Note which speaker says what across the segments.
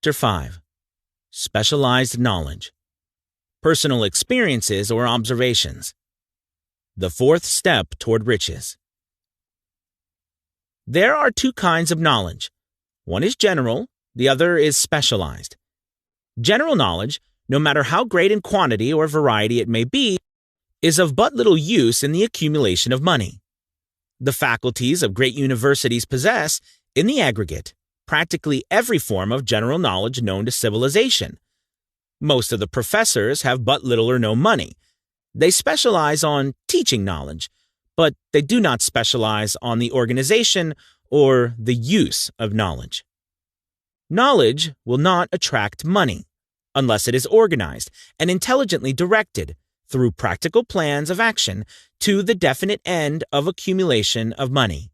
Speaker 1: Chapter 5. Specialized Knowledge. Personal Experiences or Observations. The fourth step toward riches. There are two kinds of knowledge. One is general, the other is specialized. General knowledge, no matter how great in quantity or variety it may be, is of but little use in the accumulation of money. The faculties of great universities possess, in the aggregate, practically every form of general knowledge known to civilization. Most of the professors have but little or no money. They specialize on teaching knowledge, but they do not specialize on the organization or the use of knowledge. Knowledge will not attract money unless it is organized and intelligently directed through practical plans of action to the definite end of accumulation of money.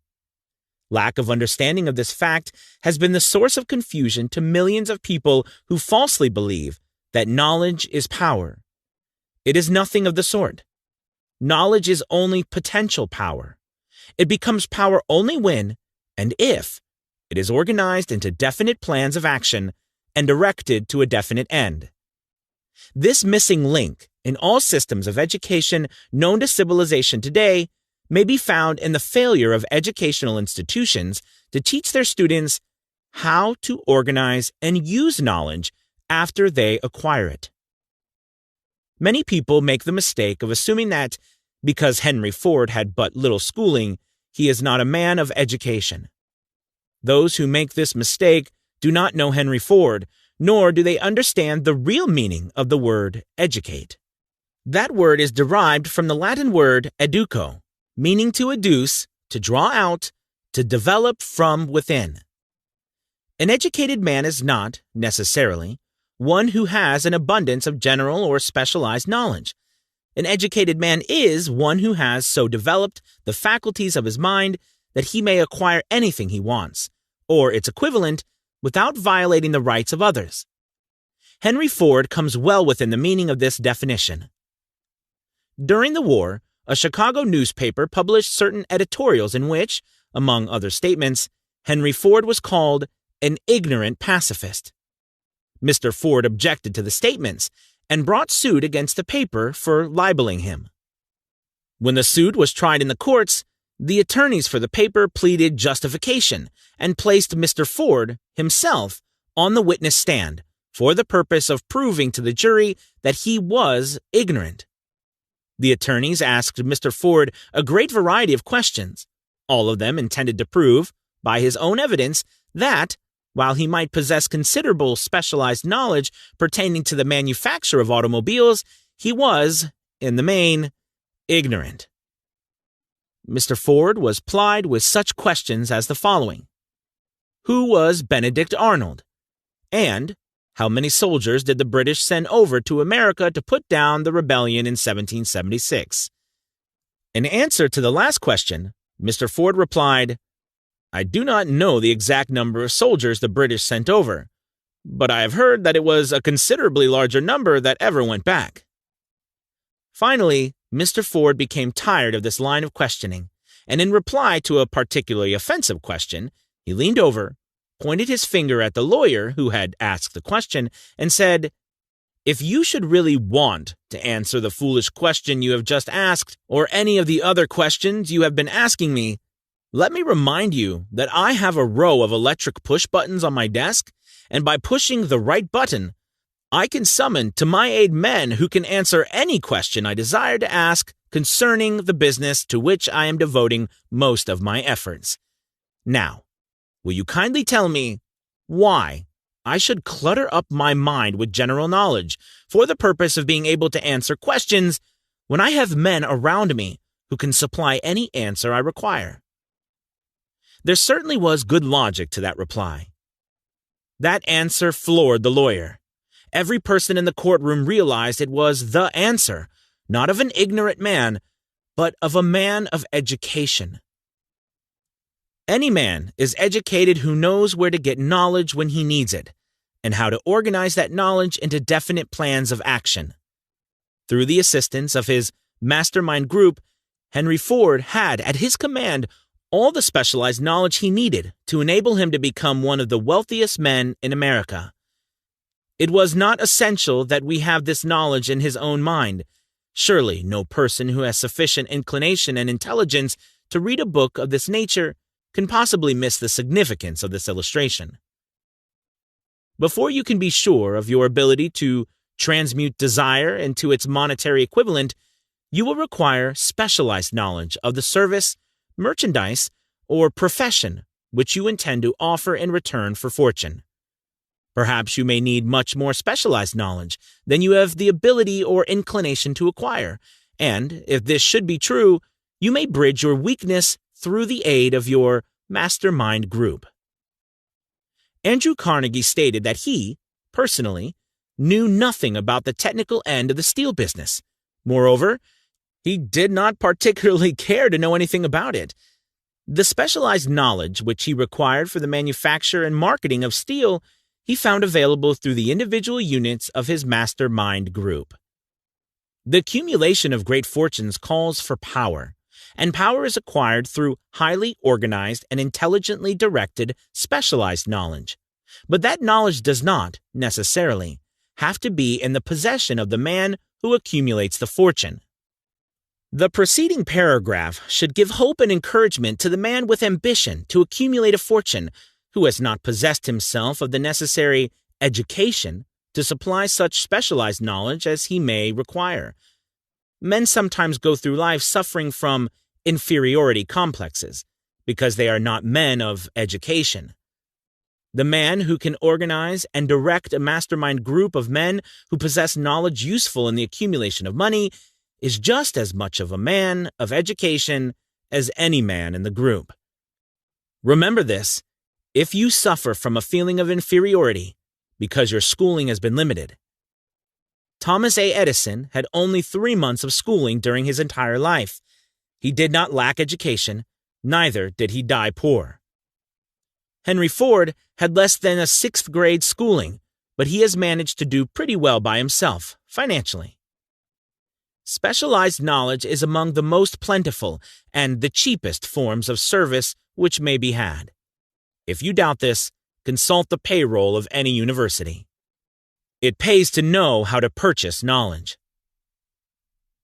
Speaker 1: Lack of understanding of this fact has been the source of confusion to millions of people who falsely believe that knowledge is power. It is nothing of the sort. Knowledge is only potential power. It becomes power only when, and if, it is organized into definite plans of action and directed to a definite end. This missing link in all systems of education known to civilization today may be found in the failure of educational institutions to teach their students how to organize and use knowledge after they acquire it. Many people make the mistake of assuming that because Henry Ford had but little schooling, he is not a man of education. Those who make this mistake do not know Henry Ford, nor do they understand the real meaning of the word educate. That word is derived from the Latin word educo, meaning to educe, to draw out, to develop from within. An educated man is not, necessarily, one who has an abundance of general or specialized knowledge. An educated man is one who has so developed the faculties of his mind that he may acquire anything he wants, or its equivalent, without violating the rights of others. Henry Ford comes well within the meaning of this definition. During the war, a Chicago newspaper published certain editorials in which, among other statements, Henry Ford was called an ignorant pacifist. Mr. Ford objected to the statements and brought suit against the paper for libeling him. When the suit was tried in the courts, the attorneys for the paper pleaded justification and placed Mr. Ford himself on the witness stand for the purpose of proving to the jury that he was ignorant. The attorneys asked Mr. Ford a great variety of questions, all of them intended to prove, by his own evidence, that, while he might possess considerable specialized knowledge pertaining to the manufacture of automobiles, he was, in the main, ignorant. Mr. Ford was plied with such questions as the following: Who was Benedict Arnold? And how many soldiers did the British send over to America to put down the rebellion in 1776? In answer to the last question, Mr. Ford replied, I do not know the exact number of soldiers the British sent over, but I have heard that it was a considerably larger number that ever went back. Finally, Mr. Ford became tired of this line of questioning, and in reply to a particularly offensive question, he leaned over, pointed his finger at the lawyer who had asked the question, and said, If you should really want to answer the foolish question you have just asked, or any of the other questions you have been asking me, let me remind you that I have a row of electric push buttons on my desk, and by pushing the right button, I can summon to my aid men who can answer any question I desire to ask concerning the business to which I am devoting most of my efforts. Now, will you kindly tell me why I should clutter up my mind with general knowledge for the purpose of being able to answer questions when I have men around me who can supply any answer I require? There certainly was good logic to that reply. That answer floored the lawyer. Every person in the courtroom realized it was the answer, not of an ignorant man, but of a man of education. Any man is educated who knows where to get knowledge when he needs it, and how to organize that knowledge into definite plans of action. Through the assistance of his mastermind group, Henry Ford had at his command all the specialized knowledge he needed to enable him to become one of the wealthiest men in America, It was not essential that we have this knowledge in his own mind. Surely no person who has sufficient inclination and intelligence to read a book of this nature can possibly miss the significance of this illustration. Before you can be sure of your ability to transmute desire into its monetary equivalent, you will require specialized knowledge of the service, merchandise, or profession which you intend to offer in return for fortune. Perhaps you may need much more specialized knowledge than you have the ability or inclination to acquire, and if this should be true, you may bridge your weakness through the aid of your mastermind group. Andrew Carnegie stated that he, personally, knew nothing about the technical end of the steel business. Moreover, he did not particularly care to know anything about it. The specialized knowledge which he required for the manufacture and marketing of steel he found available through the individual units of his mastermind group. The accumulation of great fortunes calls for power, and power is acquired through highly organized and intelligently directed specialized knowledge. But that knowledge does not, necessarily, have to be in the possession of the man who accumulates the fortune. The preceding paragraph should give hope and encouragement to the man with ambition to accumulate a fortune who has not possessed himself of the necessary education to supply such specialized knowledge as he may require. Men sometimes go through life suffering from inferiority complexes because they are not men of education. The man who can organize and direct a mastermind group of men who possess knowledge useful in the accumulation of money is just as much of a man of education as any man in the group. Remember this: if you suffer from a feeling of inferiority because your schooling has been limited. Thomas A. Edison had only 3 months of schooling during his entire life. He did not lack education, neither did he die poor. Henry Ford had less than a 6th grade schooling, but he has managed to do pretty well by himself, financially. Specialized knowledge is among the most plentiful and the cheapest forms of service which may be had. If you doubt this, consult the payroll of any university. It pays to know how to purchase knowledge.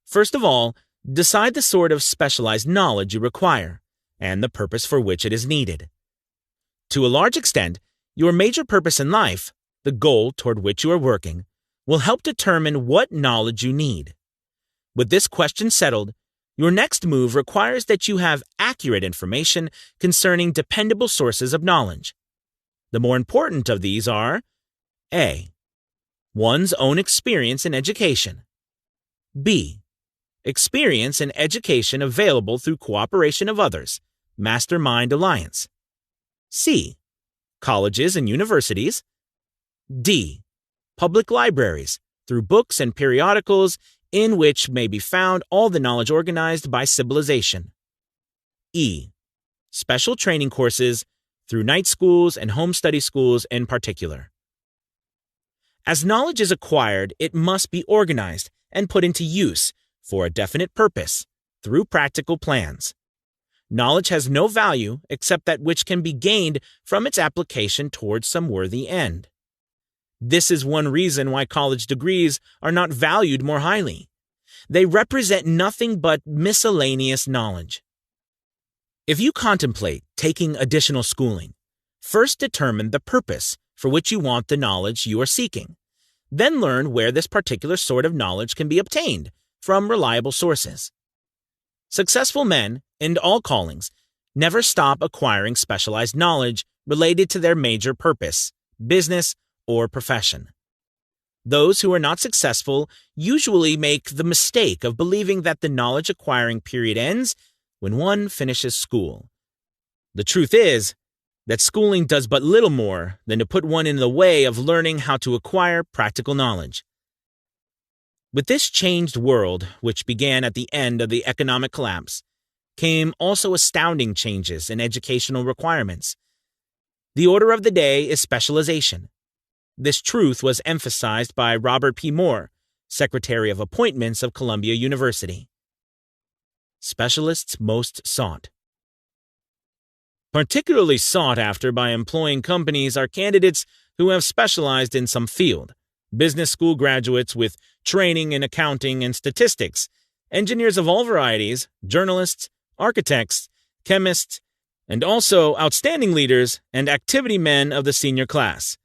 Speaker 1: First of all, decide the sort of specialized knowledge you require and the purpose for which it is needed. To a large extent, your major purpose in life, the goal toward which you are working, will help determine what knowledge you need. With this question settled, your next move requires that you have accurate information concerning dependable sources of knowledge. The more important of these are A. One's own experience in education. B. Experience and education available through cooperation of others, mastermind alliance. C. Colleges and universities. D. Public libraries, through books and periodicals in which may be found all the knowledge organized by civilization. E. Special training courses, through night schools and home study schools in particular. As knowledge is acquired, it must be organized and put into use for a definite purpose, through practical plans. Knowledge has no value except that which can be gained from its application towards some worthy end. This is one reason why college degrees are not valued more highly. They represent nothing but miscellaneous knowledge. If you contemplate taking additional schooling, first determine the purpose for which you want the knowledge you are seeking. Then learn where this particular sort of knowledge can be obtained from reliable sources. Successful men, in all callings, never stop acquiring specialized knowledge related to their major purpose, business, or profession. Those who are not successful usually make the mistake of believing that the knowledge acquiring period ends when one finishes school. The truth is that schooling does but little more than to put one in the way of learning how to acquire practical knowledge. With this changed world, which began at the end of the economic collapse, came also astounding changes in educational requirements. The order of the day is specialization. This truth was emphasized by Robert P. Moore, Secretary of Appointments of Columbia University. Specialists most sought. Particularly sought after by employing companies are candidates who have specialized in some field, business school graduates with training in accounting and statistics, engineers of all varieties, journalists, architects, chemists, and also outstanding leaders and activity men of the senior class.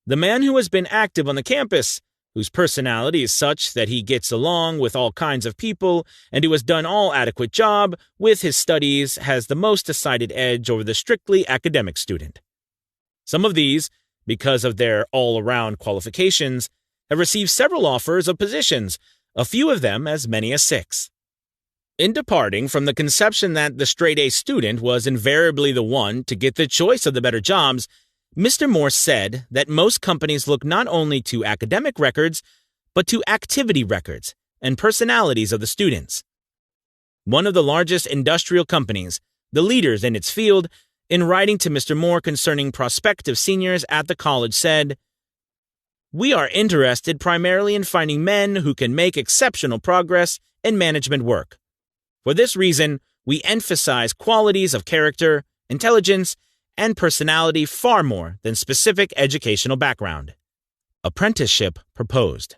Speaker 1: The man who has been active on the campus, whose personality is such that he gets along with all kinds of people and who has done all adequate job with his studies, has the most decided edge over the strictly academic student. Some of these, because of their all-around qualifications, have received several offers of positions, a few of them as many as 6. In departing from the conception that the straight-A student was invariably the one to get the choice of the better jobs, Mr. Morse said that most companies look not only to academic records, but to activity records and personalities of the students. One of the largest industrial companies, the leaders in its field, in writing to Mr. Moore concerning prospective seniors at the college said, "We are interested primarily in finding men who can make exceptional progress in management work. For this reason, we emphasize qualities of character, intelligence, and personality far more than specific educational background." Apprenticeship proposed.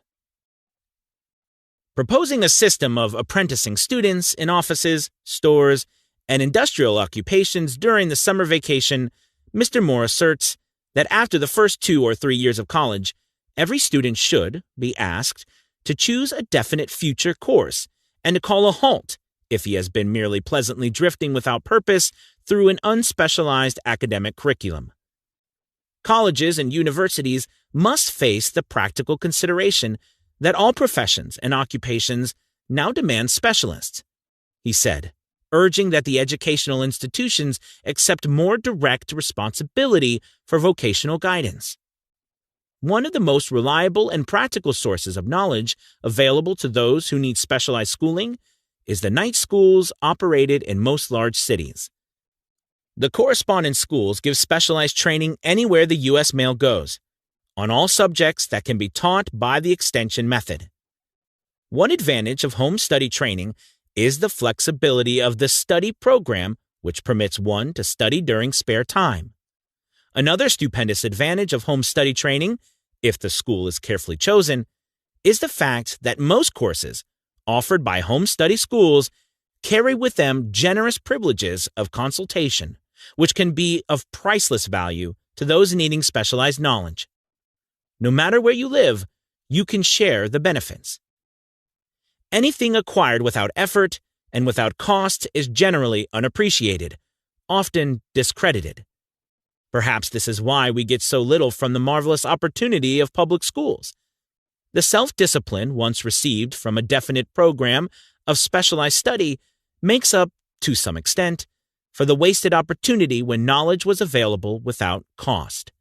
Speaker 1: Proposing a system of apprenticing students in offices, stores, and industrial occupations during the summer vacation, Mr. Moore asserts that after the first 2 or 3 years of college, every student should be asked to choose a definite future course and to call a halt if he has been merely pleasantly drifting without purpose through an unspecialized academic curriculum. Colleges and universities must face the practical consideration that all professions and occupations now demand specialists, he said, urging that the educational institutions accept more direct responsibility for vocational guidance. One of the most reliable and practical sources of knowledge available to those who need specialized schooling is the night schools operated in most large cities. The correspondence schools give specialized training anywhere the U.S. mail goes, on all subjects that can be taught by the extension method. One advantage of home study training is the flexibility of the study program, which permits one to study during spare time. Another stupendous advantage of home study training, if the school is carefully chosen, is the fact that most courses offered by home study schools carry with them generous privileges of consultation, which can be of priceless value to those needing specialized knowledge. No matter where you live, you can share the benefits. Anything acquired without effort and without cost is generally unappreciated, often discredited. Perhaps this is why we get so little from the marvelous opportunity of public schools. The self-discipline once received from a definite program of specialized study makes up, to some extent, for the wasted opportunity when knowledge was available without cost.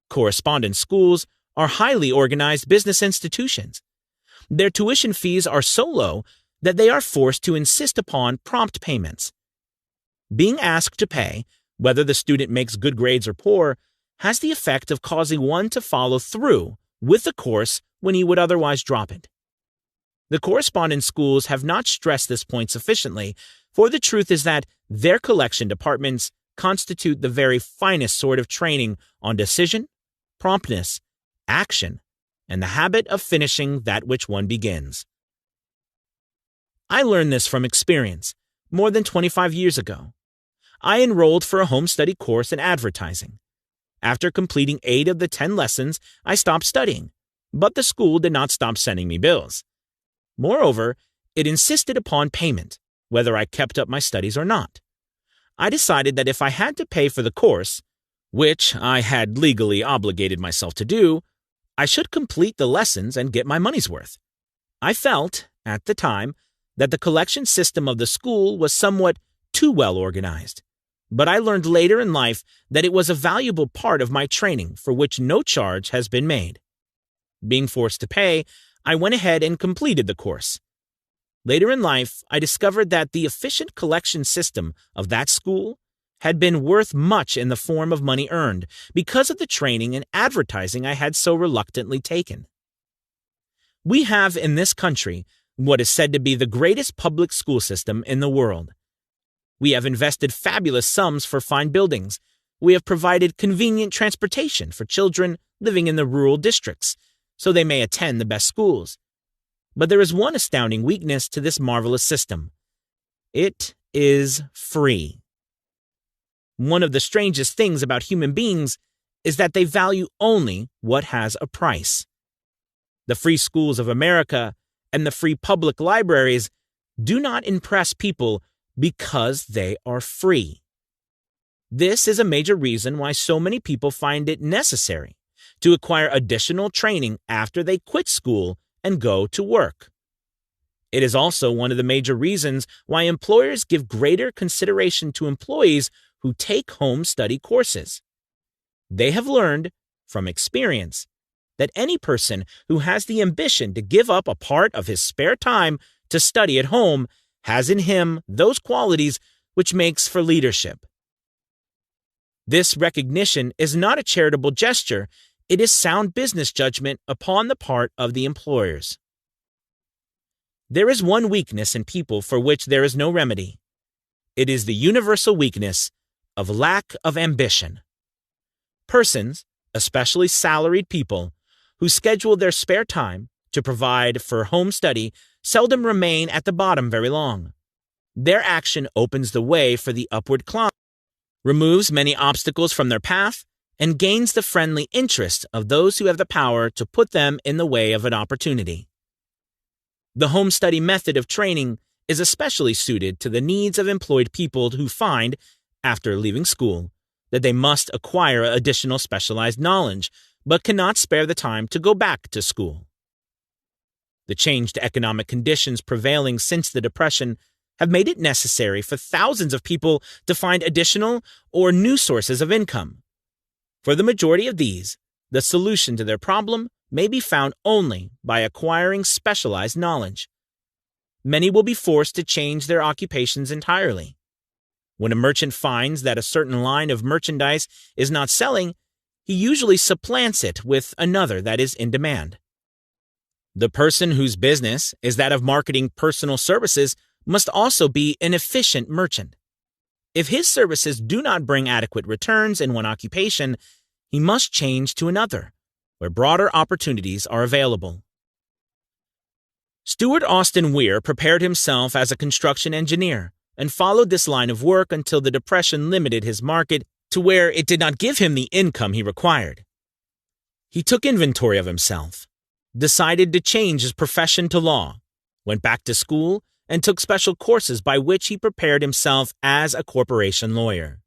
Speaker 1: Correspondence schools are highly organized business institutions. Their tuition fees are so low that they are forced to insist upon prompt payments. Being asked to pay, whether the student makes good grades or poor, has the effect of causing one to follow through with the course when he would otherwise drop it. The correspondence schools have not stressed this point sufficiently, for the truth is that their collection departments constitute the very finest sort of training on decision, promptness, action, and the habit of finishing that which one begins. I learned this from experience more than 25 years ago. I enrolled for a home study course in advertising. After completing 8 of the 10 lessons, I stopped studying, but the school did not stop sending me bills. Moreover, it insisted upon payment, whether I kept up my studies or not. I decided that if I had to pay for the course, which I had legally obligated myself to do, I should complete the lessons and get my money's worth. I felt, at the time, that the collection system of the school was somewhat too well organized, but I learned later in life that it was a valuable part of my training for which no charge has been made. Being forced to pay, I went ahead and completed the course. Later in life, I discovered that the efficient collection system of that school had been worth much in the form of money earned because of the training and advertising I had so reluctantly taken. We have in this country what is said to be the greatest public school system in the world. We have invested fabulous sums for fine buildings, we have provided convenient transportation for children living in the rural districts, so they may attend the best schools. But there is one astounding weakness to this marvelous system. It is free. One of the strangest things about human beings is that they value only what has a price. The free schools of America and the free public libraries do not impress people because they are free. This is a major reason why so many people find it necessary to acquire additional training after they quit school and go to work. It is also one of the major reasons why employers give greater consideration to employees who take home study courses. They have learned, from experience, that any person who has the ambition to give up a part of his spare time to study at home has in him those qualities which makes for leadership. This recognition is not a charitable gesture, it is sound business judgment upon the part of the employers. There is one weakness in people for which there is no remedy. It is the universal weakness of lack of ambition. Persons, especially salaried people, who schedule their spare time to provide for home study seldom remain at the bottom very long. Their action opens the way for the upward climb, removes many obstacles from their path, and gains the friendly interest of those who have the power to put them in the way of an opportunity. The home study method of training is especially suited to the needs of employed people who find, after leaving school, that they must acquire additional specialized knowledge, but cannot spare the time to go back to school. The changed economic conditions prevailing since the Depression have made it necessary for thousands of people to find additional or new sources of income. For the majority of these, the solution to their problem may be found only by acquiring specialized knowledge. Many will be forced to change their occupations entirely. When a merchant finds that a certain line of merchandise is not selling, he usually supplants it with another that is in demand. The person whose business is that of marketing personal services must also be an efficient merchant. If his services do not bring adequate returns in one occupation, he must change to another, where broader opportunities are available. Stewart Austin Weir prepared himself as a construction engineer and followed this line of work until the Depression limited his market to where it did not give him the income he required. He took inventory of himself, decided to change his profession to law, went back to school, and took special courses by which he prepared himself as a corporation lawyer.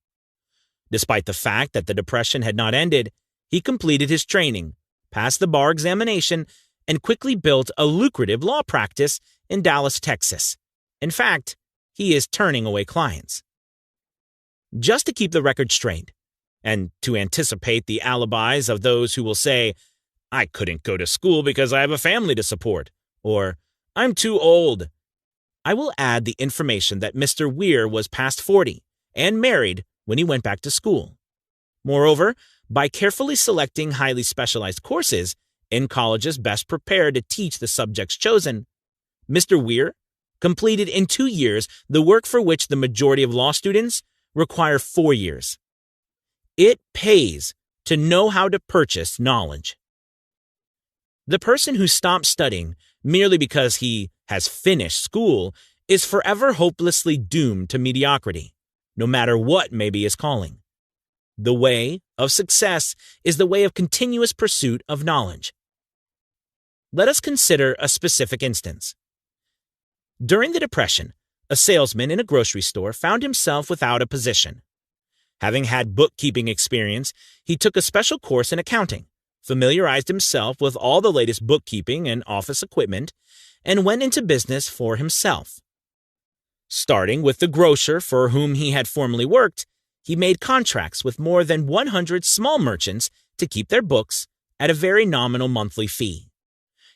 Speaker 1: Despite the fact that the Depression had not ended, he completed his training, passed the bar examination, and quickly built a lucrative law practice in Dallas, Texas. In fact, he is turning away clients. Just to keep the record straight, and to anticipate the alibis of those who will say, "I couldn't go to school because I have a family to support," or "I'm too old," I will add the information that Mr. Weir was past 40 and married when he went back to school. Moreover, by carefully selecting highly specialized courses in colleges best prepared to teach the subjects chosen, Mr. Weir completed in 2 years the work for which the majority of law students require 4 years. It pays to know how to purchase knowledge. The person who stops studying merely because he has finished school is forever hopelessly doomed to mediocrity, no matter what may be his calling. The way of success is the way of continuous pursuit of knowledge. Let us consider a specific instance. During the Depression, a salesman in a grocery store found himself without a position. Having had bookkeeping experience, he took a special course in accounting, familiarized himself with all the latest bookkeeping and office equipment, and went into business for himself. Starting with the grocer for whom he had formerly worked, he made contracts with more than 100 small merchants to keep their books at a very nominal monthly fee.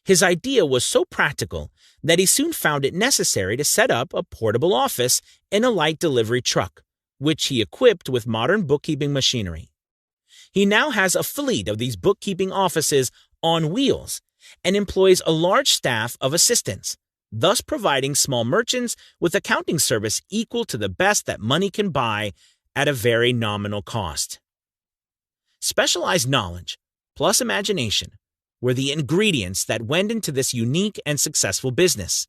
Speaker 1: His idea was so practical that he soon found it necessary to set up a portable office in a light delivery truck, which he equipped with modern bookkeeping machinery. He now has a fleet of these bookkeeping offices on wheels and employs a large staff of assistants, thus providing small merchants with accounting service equal to the best that money can buy at a very nominal cost. Specialized knowledge plus imagination were the ingredients that went into this unique and successful business.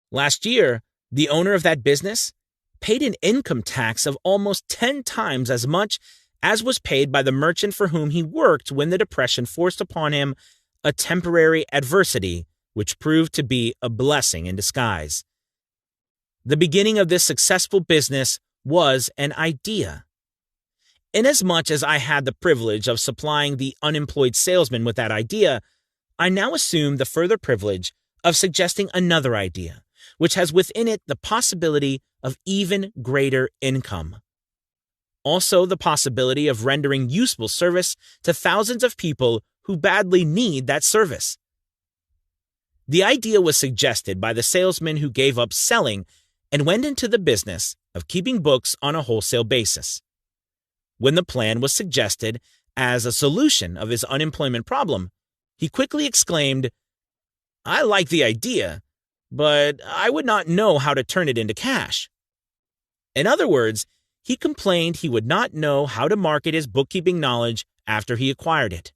Speaker 1: Last year, the owner of that business paid an income tax of almost 10 times as much as was paid by the merchant for whom he worked when the Depression forced upon him a temporary adversity which proved to be a blessing in disguise. The beginning of this successful business was an idea. Inasmuch as I had the privilege of supplying the unemployed salesman with that idea, I now assume the further privilege of suggesting another idea, which has within it the possibility of even greater income. Also, the possibility of rendering useful service to thousands of people who badly need that service. The idea was suggested by the salesman who gave up selling and went into the business of keeping books on a wholesale basis. When the plan was suggested as a solution of his unemployment problem, he quickly exclaimed, "I like the idea, but I would not know how to turn it into cash." In other words, he complained he would not know how to market his bookkeeping knowledge after he acquired it.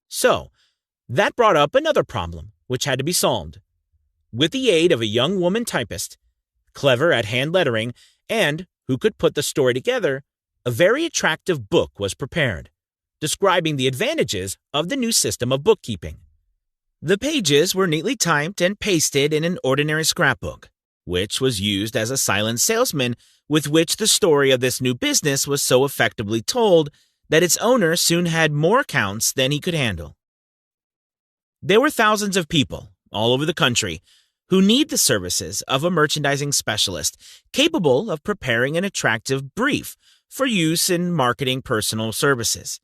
Speaker 1: So, that brought up another problem which had to be solved. With the aid of a young woman typist, clever at hand lettering, and who could put the story together, a very attractive book was prepared, describing the advantages of the new system of bookkeeping. The pages were neatly typed and pasted in an ordinary scrapbook, which was used as a silent salesman with which the story of this new business was so effectively told that its owner soon had more accounts than he could handle. There were thousands of people all over the country who need the services of a merchandising specialist capable of preparing an attractive brief for use in marketing personal services.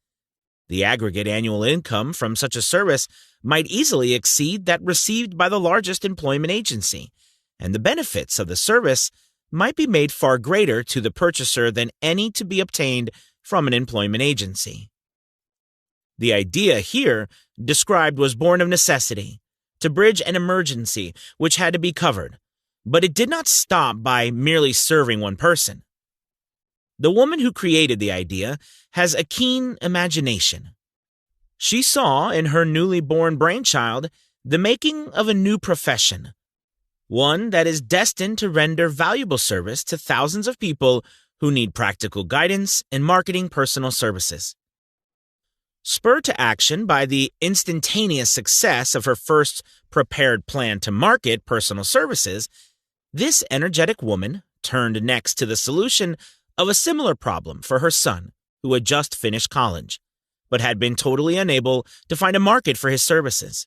Speaker 1: The aggregate annual income from such a service might easily exceed that received by the largest employment agency, and the benefits of the service might be made far greater to the purchaser than any to be obtained from an employment agency. The idea here described was born of necessity, to bridge an emergency which had to be covered, but it did not stop by merely serving one person. The woman who created the idea has a keen imagination. She saw in her newly born brainchild the making of a new profession, one that is destined to render valuable service to thousands of people who need practical guidance in marketing personal services. Spurred to action by the instantaneous success of her first prepared plan to market personal services, this energetic woman turned next to the solution of a similar problem for her son, who had just finished college, but had been totally unable to find a market for his services.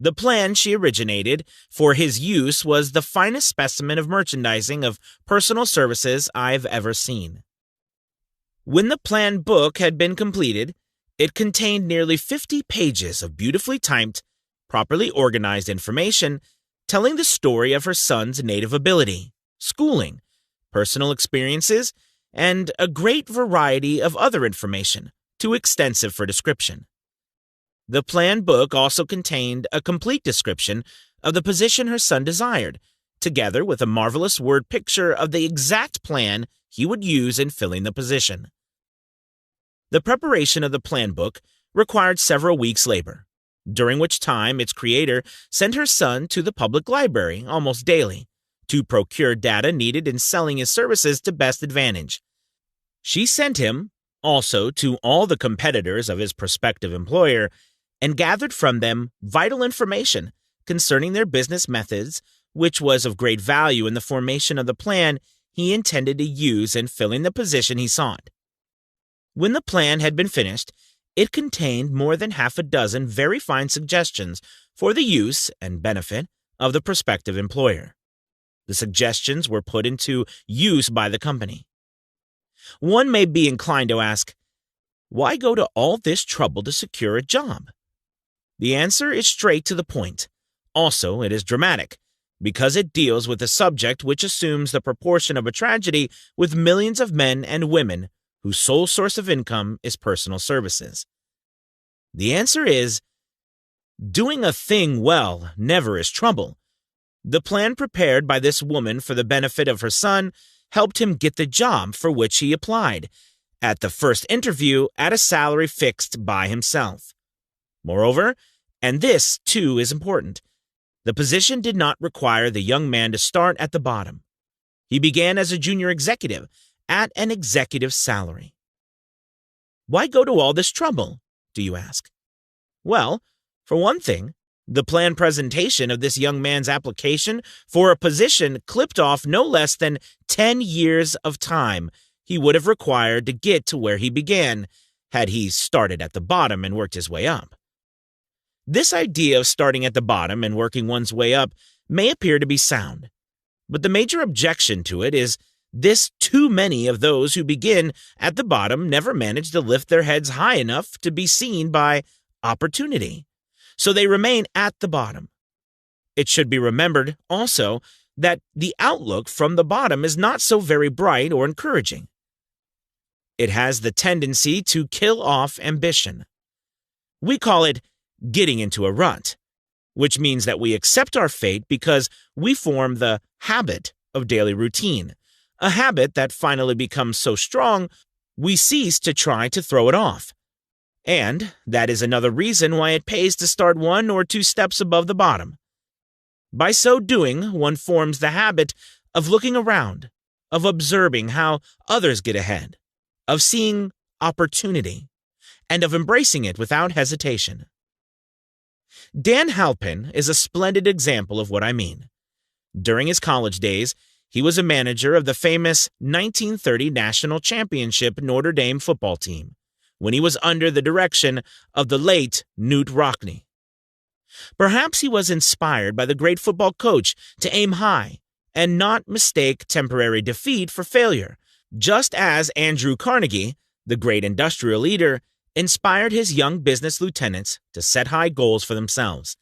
Speaker 1: The plan she originated for his use was the finest specimen of merchandising of personal services I've ever seen. When the planned book had been completed, it contained nearly 50 pages of beautifully typed, properly organized information telling the story of her son's native ability, schooling, personal experiences, and a great variety of other information, too extensive for description. The planned book also contained a complete description of the position her son desired, together with a marvelous word picture of the exact plan he would use in filling the position. The preparation of the plan book required several weeks' labor, during which time its creator sent her son to the public library almost daily to procure data needed in selling his services to best advantage. She sent him also to all the competitors of his prospective employer and gathered from them vital information concerning their business methods, which was of great value in the formation of the plan he intended to use in filling the position he sought. When the plan had been finished, it contained more than half a dozen very fine suggestions for the use and benefit of the prospective employer. The suggestions were put into use by the company. One may be inclined to ask, why go to all this trouble to secure a job? The answer is straight to the point. Also, it is dramatic, because it deals with a subject which assumes the proportion of a tragedy with millions of men and women whose sole source of income is personal services. The answer is, doing a thing well never is trouble. The plan prepared by this woman for the benefit of her son helped him get the job for which he applied, at the first interview at a salary fixed by himself. Moreover, and this too is important, the position did not require the young man to start at the bottom. He began as a junior executive at an executive salary. Why go to all this trouble, do you ask? Well, for one thing, the planned presentation of this young man's application for a position clipped off no less than 10 years of time he would have required to get to where he began, had he started at the bottom and worked his way up. This idea of starting at the bottom and working one's way up may appear to be sound, but the major objection to it is this: too many of those who begin at the bottom never manage to lift their heads high enough to be seen by opportunity, so they remain at the bottom. It should be remembered also that the outlook from the bottom is not so very bright or encouraging. It has the tendency to kill off ambition. We call it getting into a rut, which means that we accept our fate because we form the habit of daily routine, a habit that finally becomes so strong we cease to try to throw it off. And that is another reason why it pays to start 1 or 2 steps above the bottom. By so doing, one forms the habit of looking around, of observing how others get ahead, of seeing opportunity, and of embracing it without hesitation. Dan Halpin is a splendid example of what I mean. During his college days, he was a manager of the famous 1930 National Championship Notre Dame football team, when he was under the direction of the late Knute Rockne. Perhaps he was inspired by the great football coach to aim high and not mistake temporary defeat for failure, just as Andrew Carnegie, the great industrial leader, inspired his young business lieutenants to set high goals for themselves.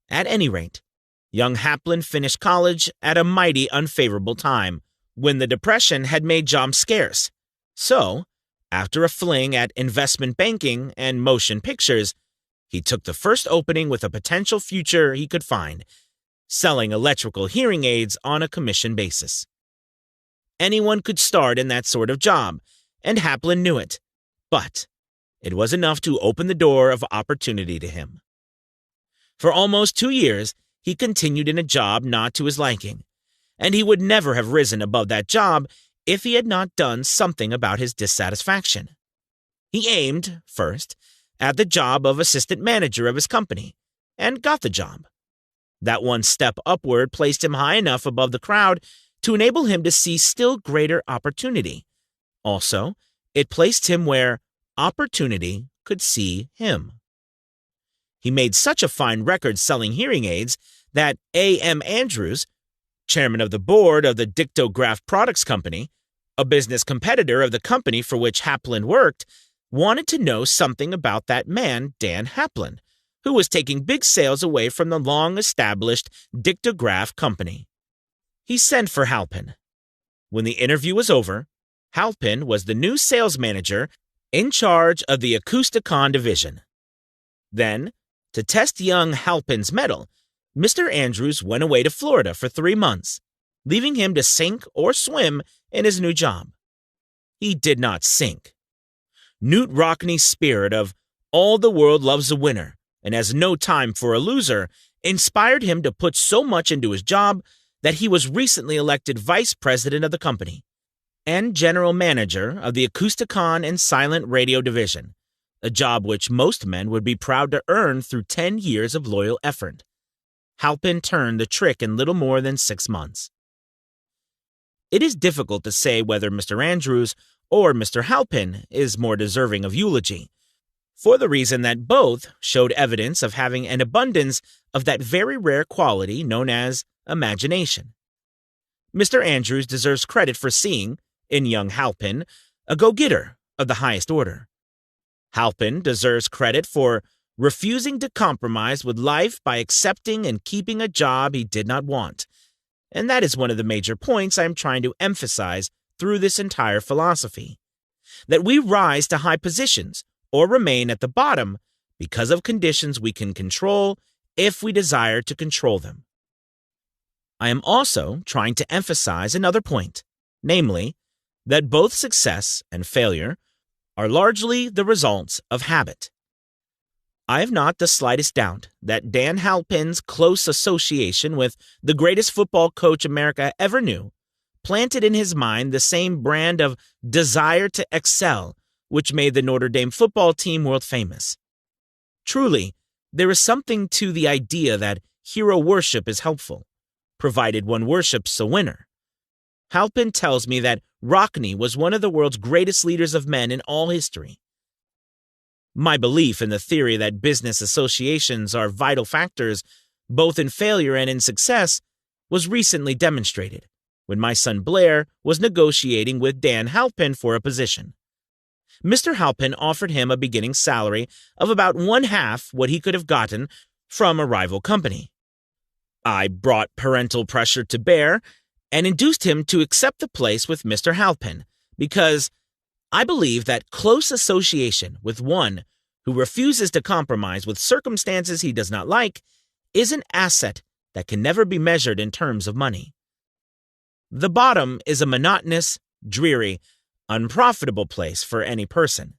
Speaker 1: At any rate, young Halpin finished college at a mighty unfavorable time, when the Depression had made jobs scarce. So, after a fling at investment banking and motion pictures, he took the first opening with a potential future he could find, selling electrical hearing aids on a commission basis. Anyone could start in that sort of job, and Halpin knew it, but it was enough to open the door of opportunity to him. For almost 2 years, he continued in a job not to his liking, and he would never have risen above that job if he had not done something about his dissatisfaction. He aimed, first, at the job of assistant manager of his company, and got the job. That one step upward placed him high enough above the crowd to enable him to see still greater opportunity. Also, it placed him where opportunity could see him. He made such a fine record selling hearing aids that A.M. Andrews, chairman of the board of the Dictograph Products Company, a business competitor of the company for which Halpin worked, wanted to know something about that man, Dan Halpin, who was taking big sales away from the long-established Dictograph Company. He sent for Halpin. When the interview was over, Halpin was the new sales manager in charge of the Acousticon division. Then, to test young Halpin's mettle, Mr. Andrews went away to Florida for 3 months, leaving him to sink or swim in his new job. He did not sink. Knute Rockne's spirit of all the world loves a winner and has no time for a loser inspired him to put so much into his job that he was recently elected vice president of the company and general manager of the Acousticon and Silent Radio division, a job which most men would be proud to earn through 10 years of loyal effort. Halpin turned the trick in little more than 6 months. It is difficult to say whether Mr. Andrews or Mr. Halpin is more deserving of eulogy, for the reason that both showed evidence of having an abundance of that very rare quality known as imagination. Mr. Andrews deserves credit for seeing, in young Halpin, a go-getter of the highest order. Halpin deserves credit for refusing to compromise with life by accepting and keeping a job he did not want. And that is one of the major points I am trying to emphasize through this entire philosophy. That we rise to high positions or remain at the bottom because of conditions we can control if we desire to control them. I am also trying to emphasize another point, namely, that both success and failure are largely the results of habit. I have not the slightest doubt that Dan Halpin's close association with the greatest football coach America ever knew planted in his mind the same brand of desire to excel which made the Notre Dame football team world famous. Truly, there is something to the idea that hero worship is helpful, provided one worships a winner. Halpin tells me that Rockne was one of the world's greatest leaders of men in all history. My belief in the theory that business associations are vital factors both in failure and in success was recently demonstrated when my son Blair was negotiating with Dan Halpin for a position. Mr. Halpin offered him a beginning salary of about one-half what he could have gotten from a rival company. I brought parental pressure to bear and induced him to accept the place with Mr. Halpin because I believe that close association with one who refuses to compromise with circumstances he does not like is an asset that can never be measured in terms of money. The bottom is a monotonous, dreary, unprofitable place for any person.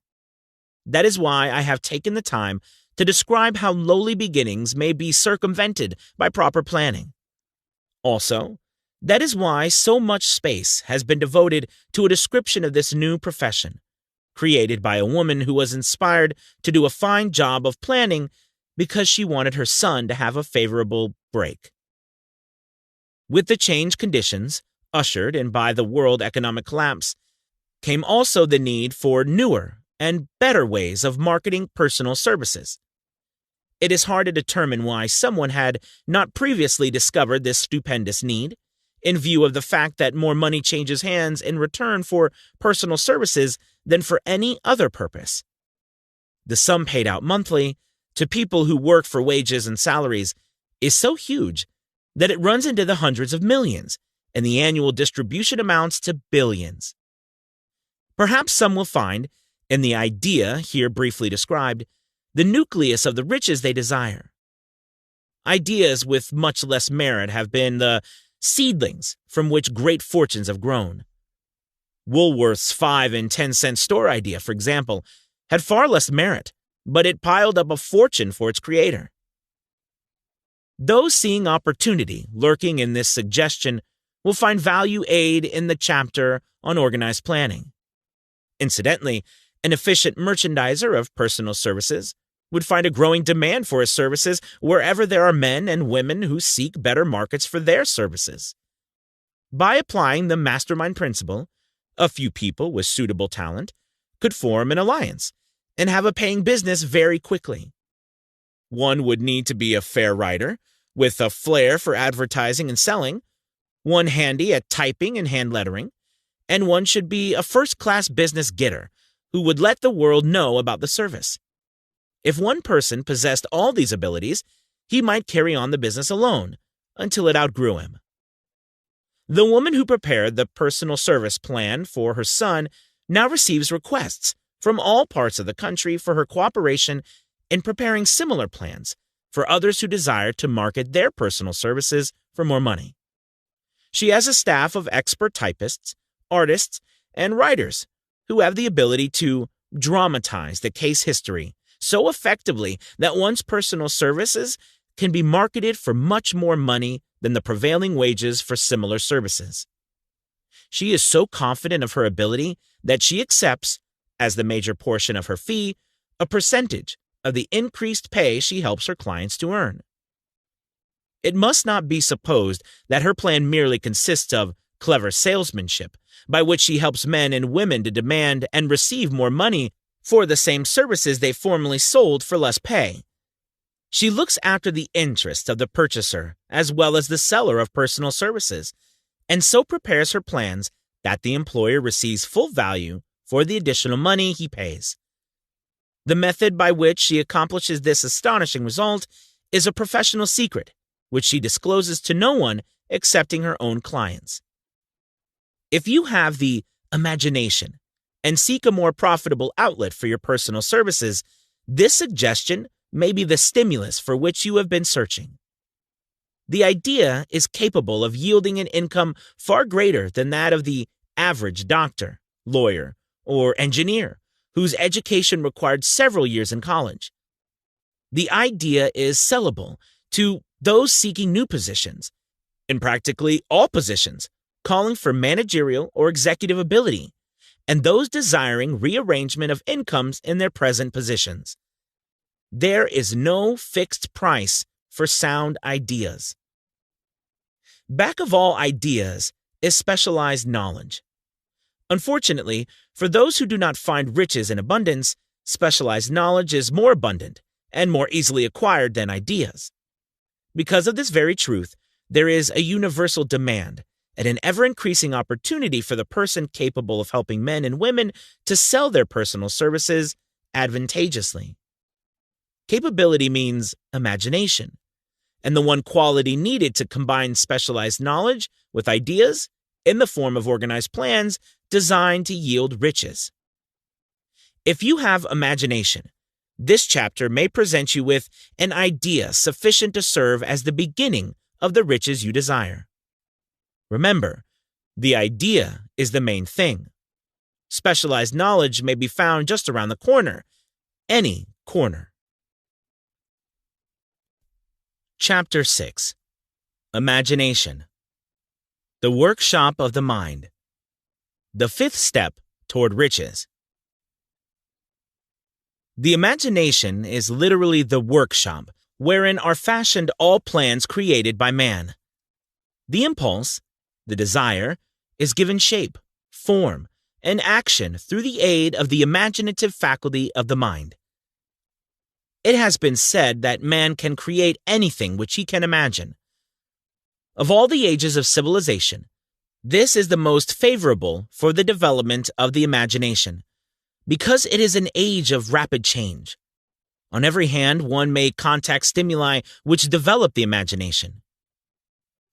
Speaker 1: That is why I have taken the time to describe how lowly beginnings may be circumvented by proper planning. Also, that is why so much space has been devoted to a description of this new profession, created by a woman who was inspired to do a fine job of planning because she wanted her son to have a favorable break. With the changed conditions, ushered in by the world economic collapse, came also the need for newer and better ways of marketing personal services. It is hard to determine why someone had not previously discovered this stupendous need, in view of the fact that more money changes hands in return for personal services than for any other purpose. The sum paid out monthly to people who work for wages and salaries is so huge that it runs into the hundreds of millions, and the annual distribution amounts to billions. Perhaps some will find, in the idea here briefly described, the nucleus of the riches they desire. Ideas with much less merit have been the seedlings from which great fortunes have grown. Woolworth's 5 and 10 cent store idea, for example, had far less merit, but it piled up a fortune for its creator. Those seeing opportunity lurking in this suggestion will find value aid in the chapter on organized planning. Incidentally, an efficient merchandiser of personal services would find a growing demand for his services wherever there are men and women who seek better markets for their services. By applying the mastermind principle, a few people with suitable talent could form an alliance and have a paying business very quickly. One would need to be a fair writer, with a flair for advertising and selling, one handy at typing and hand lettering, and one should be a first-class business getter who would let the world know about the service. If one person possessed all these abilities, he might carry on the business alone until it outgrew him. The woman who prepared the personal service plan for her son now receives requests from all parts of the country for her cooperation in preparing similar plans for others who desire to market their personal services for more money. She has a staff of expert typists, artists, and writers who have the ability to dramatize the case history so effectively that one's personal services can be marketed for much more money than the prevailing wages for similar services. She is so confident of her ability that she accepts, as the major portion of her fee, a percentage of the increased pay she helps her clients to earn. It must not be supposed that her plan merely consists of clever salesmanship, by which she helps men and women to demand and receive more money for the same services they formerly sold for less pay. She looks after the interests of the purchaser as well as the seller of personal services, and so prepares her plans that the employer receives full value for the additional money he pays. The method by which she accomplishes this astonishing result is a professional secret, which she discloses to no one excepting her own clients. If you have the imagination and seek a more profitable outlet for your personal services, this suggestion may be the stimulus for which you have been searching. The idea is capable of yielding an income far greater than that of the average doctor, lawyer, or engineer whose education required several years in college. The idea is sellable to those seeking new positions, in practically all positions, calling for managerial or executive ability, and those desiring rearrangement of incomes in their present positions. There is no fixed price for sound ideas. Back of all ideas is specialized knowledge. Unfortunately, for those who do not find riches in abundance, specialized knowledge is more abundant and more easily acquired than ideas. Because of this very truth, there is a universal demand and an ever-increasing opportunity for the person capable of helping men and women to sell their personal services advantageously. Capability means imagination, and the one quality needed to combine specialized knowledge with ideas in the form of organized plans designed to yield riches. If you have imagination, this chapter may present you with an idea sufficient to serve as the beginning of the riches you desire. Remember, the idea is the main thing. Specialized knowledge may be found just around the corner, any corner. Chapter 6. Imagination. The workshop of the mind. The fifth step toward riches. The imagination is literally the workshop wherein are fashioned all plans created by man. The impulse, the desire, is given shape, form, and action through the aid of the imaginative faculty of the mind. It has been said that man can create anything which he can imagine. Of all the ages of civilization, this is the most favorable for the development of the imagination, because it is an age of rapid change. On every hand, one may contact stimuli which develop the imagination.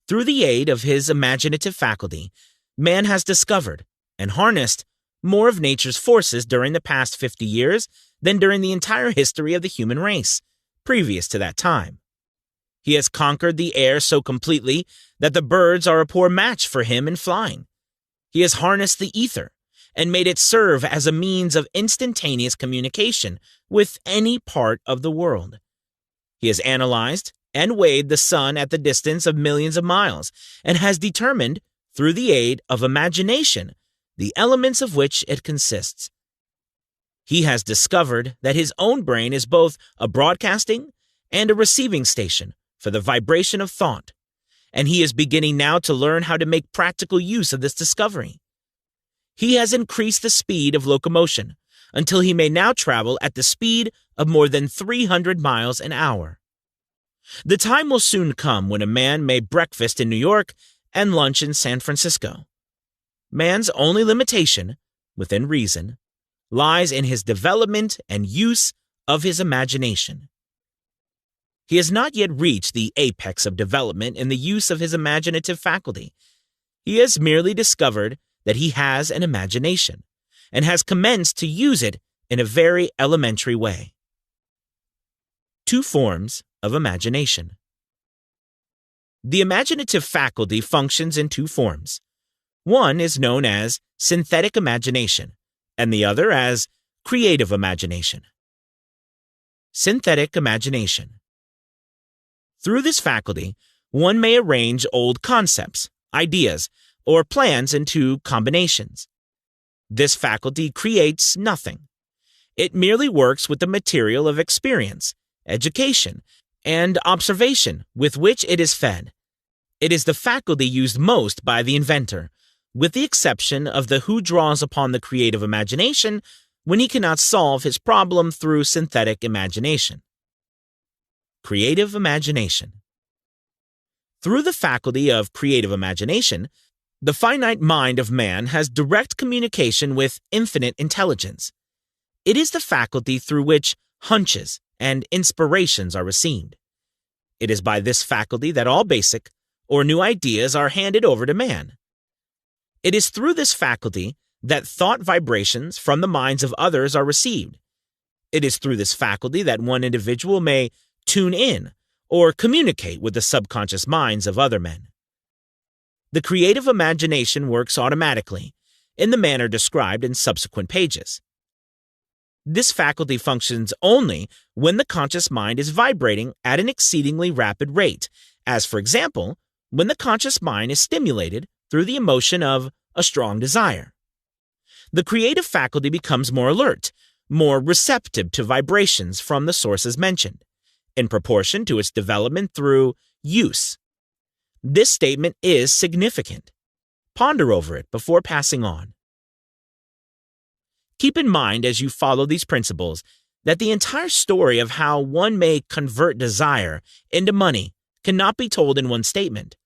Speaker 1: Through the aid of his imaginative faculty, man has discovered and harnessed more of nature's forces during the past 50 years than during the entire history of the human race, previous to that time. He has conquered the air so completely that the birds are a poor match for him in flying. He has harnessed the ether and made it serve as a means of instantaneous communication with any part of the world. He has analyzed and weighed the sun at the distance of millions of miles and has determined, through the aid of imagination, the elements of which it consists. He has discovered that his own brain is both a broadcasting and a receiving station for the vibration of thought, and he is beginning now to learn how to make practical use of this discovery. He has increased the speed of locomotion until he may now travel at the speed of more than 300 miles an hour. The time will soon come when a man may breakfast in New York and lunch in San Francisco. Man's only limitation, within reason, lies in his development and use of his imagination. He has not yet reached the apex of development in the use of his imaginative faculty. He has merely discovered that he has an imagination and has commenced to use it in a very elementary way. Two forms of imagination. The imaginative faculty functions in two forms. One is known as synthetic imagination, and the other as creative imagination. Synthetic imagination. Through this faculty, one may arrange old concepts, ideas, or plans into combinations. This faculty creates nothing. It merely works with the material of experience, education, and observation with which it is fed. It is the faculty used most by the inventor, with the exception of the who draws upon the creative imagination when he cannot solve his problem through synthetic imagination. Creative imagination. Through the faculty of creative imagination, the finite mind of man has direct communication with infinite intelligence. It is the faculty through which hunches and inspirations are received. It is by this faculty that all basic or new ideas are handed over to man. It is through this faculty that thought vibrations from the minds of others are received. It is through this faculty that one individual may tune in or communicate with the subconscious minds of other men. The creative imagination works automatically in the manner described in subsequent pages. This faculty functions only when the conscious mind is vibrating at an exceedingly rapid rate, as, for example, when the conscious mind is stimulated through the emotion of a strong desire. The creative faculty becomes more alert, more receptive to vibrations from the sources mentioned, in proportion to its development through use. This statement is significant. Ponder over it before passing on. Keep in mind as you follow these principles that the entire story of how one may convert desire into money cannot be told in one statement.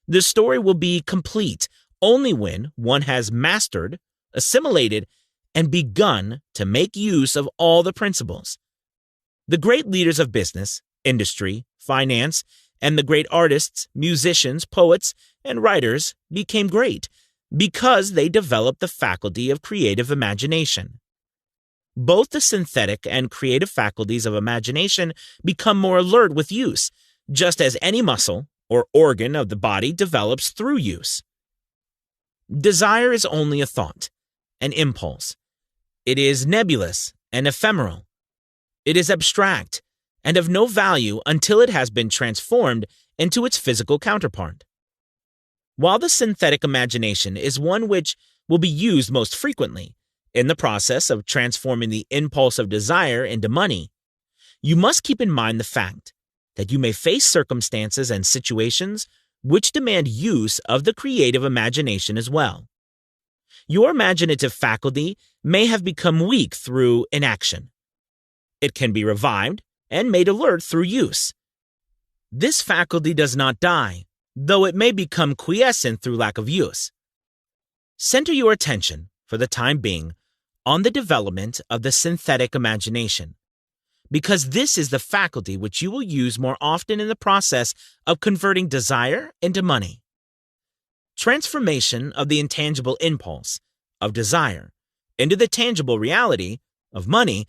Speaker 1: The story will be complete only when one has mastered, assimilated, and begun to make use of all the principles. The great leaders of business, industry, finance, and the great artists, musicians, poets, and writers became great because they developed the faculty of creative imagination. Both the synthetic and creative faculties of imagination become more alert with use, just as any muscle or organ of the body develops through use. Desire is only a thought, an impulse. It is nebulous and ephemeral. It is abstract and of no value until it has been transformed into its physical counterpart. While the synthetic imagination is one which will be used most frequently in the process of transforming the impulse of desire into money, you must keep in mind the fact that you may face circumstances and situations which demand use of the creative imagination as well. Your imaginative faculty may have become weak through inaction. It can be revived and made alert through use. This faculty does not die, though it may become quiescent through lack of use. Center your attention, for the time being, on the development of the synthetic imagination, because this is the faculty which you will use more often in the process of converting desire into money. Transformation of the intangible impulse of desire into the tangible reality of money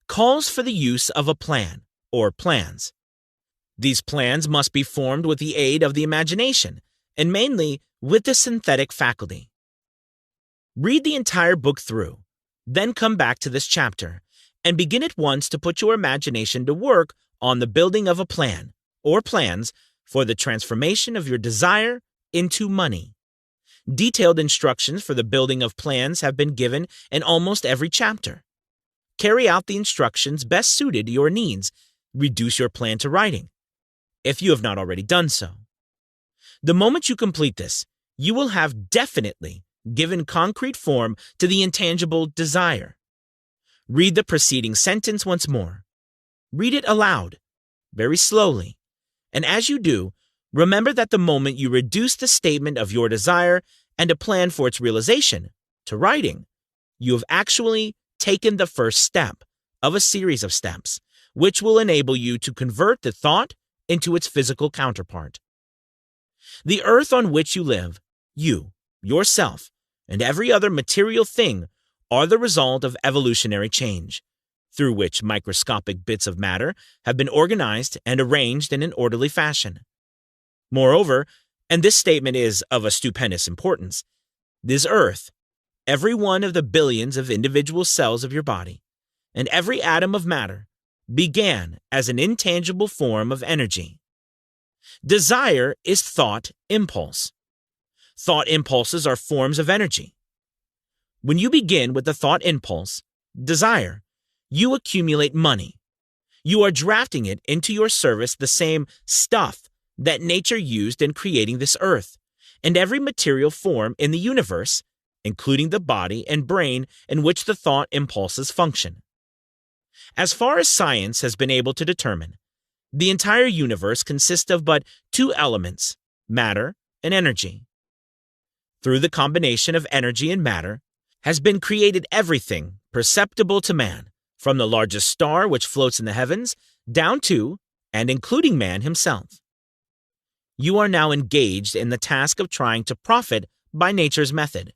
Speaker 1: calls for the use of a plan or plans. These plans must be formed with the aid of the imagination, and mainly with the synthetic faculty. Read the entire book through, then come back to this chapter, and begin at once to put your imagination to work on the building of a plan, or plans, for the transformation of your desire into money. Detailed instructions for the building of plans have been given in almost every chapter. Carry out the instructions best suited to your needs. Reduce your plan to writing, if you have not already done so. The moment you complete this, you will have definitely given concrete form to the intangible desire. Read the preceding sentence once more. Read it aloud, very slowly, and as you do, remember that the moment you reduce the statement of your desire and a plan for its realization to writing, you have actually taken the first step of a series of steps, which will enable you to convert the thought into its physical counterpart. The earth on which you live, you, yourself, and every other material thing are the result of evolutionary change, through which microscopic bits of matter have been organized and arranged in an orderly fashion. Moreover, and this statement is of a stupendous importance, this earth, every one of the billions of individual cells of your body, and every atom of matter, began as an intangible form of energy. Desire is thought impulse. Thought impulses are forms of energy. When you begin with the thought impulse, desire, you accumulate money. You are drafting it into your service the same stuff that nature used in creating this earth, and every material form in the universe, including the body and brain in which the thought impulses function. As far as science has been able to determine, the entire universe consists of but two elements, matter and energy. Through the combination of energy and matter has been created everything perceptible to man, from the largest star which floats in the heavens down to and including man himself. You are now engaged in the task of trying to profit by nature's method.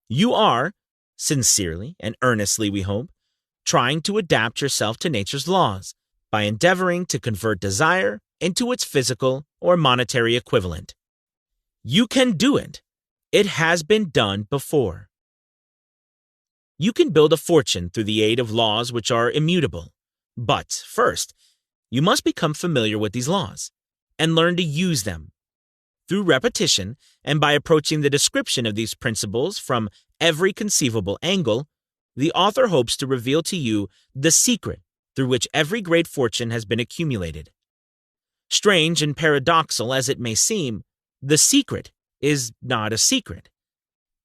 Speaker 1: You are, sincerely and earnestly we hope, trying to adapt yourself to nature's laws by endeavoring to convert desire into its physical or monetary equivalent. You can do it. It has been done before. You can build a fortune through the aid of laws which are immutable. But first, you must become familiar with these laws and learn to use them. Through repetition and by approaching the description of these principles from every conceivable angle, the author hopes to reveal to you the secret through which every great fortune has been accumulated. Strange and paradoxical as it may seem, the secret is not a secret.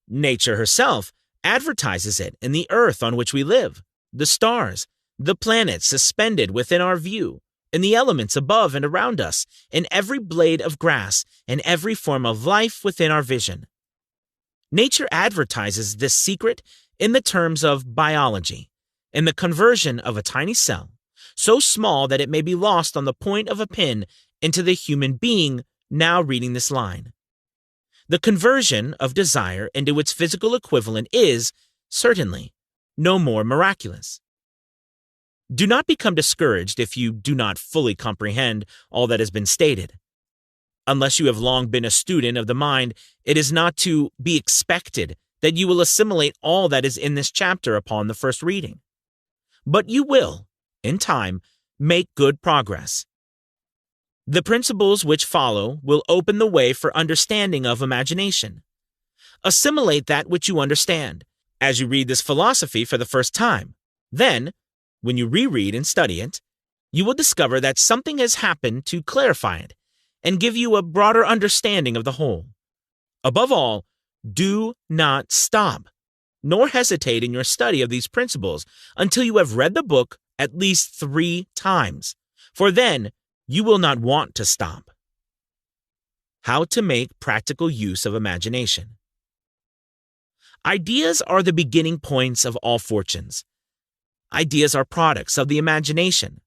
Speaker 1: Nature herself advertises it in the earth on which we live, the stars, the planets suspended within our view, in the elements above and around us, in every blade of grass, and every form of life within our vision. Nature advertises this secret in the terms of biology, in the conversion of a tiny cell, so small that it may be lost on the point of a pin, into the human being now reading this line. The conversion of desire into its physical equivalent is, certainly, no more miraculous. Do not become discouraged if you do not fully comprehend all that has been stated. Unless you have long been a student of the mind, it is not to be expected that you will assimilate all that is in this chapter upon the first reading. But you will, in time, make good progress. The principles which follow will open the way for understanding of imagination. Assimilate that which you understand as you read this philosophy for the first time. Then, when you reread and study it, you will discover that something has happened to clarify it and give you a broader understanding of the whole. Above all, do not stop, nor hesitate in your study of these principles until you have read the book at least 3 times, for then you will not want to stop. How to make practical use of imagination. Ideas are the beginning points of all fortunes. Ideas are products of the imagination.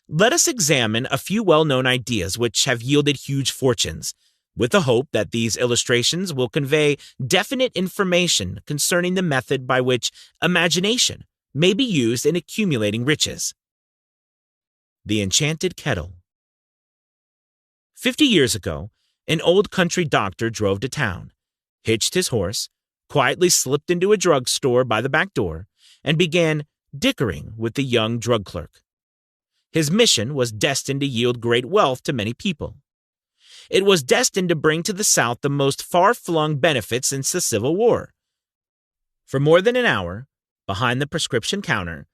Speaker 1: Let us examine a few well-known ideas which have yielded huge fortunes, with the hope that these illustrations will convey definite information concerning the method by which imagination may be used in accumulating riches. The Enchanted Kettle. 50 years ago, an old country doctor drove to town, hitched his horse, quietly slipped into a drugstore by the back door, and began dickering with the young drug clerk. His mission was destined to yield great wealth to many people. It was destined to bring to the South the most far-flung benefits since the Civil War. For more than an hour, behind the prescription counter,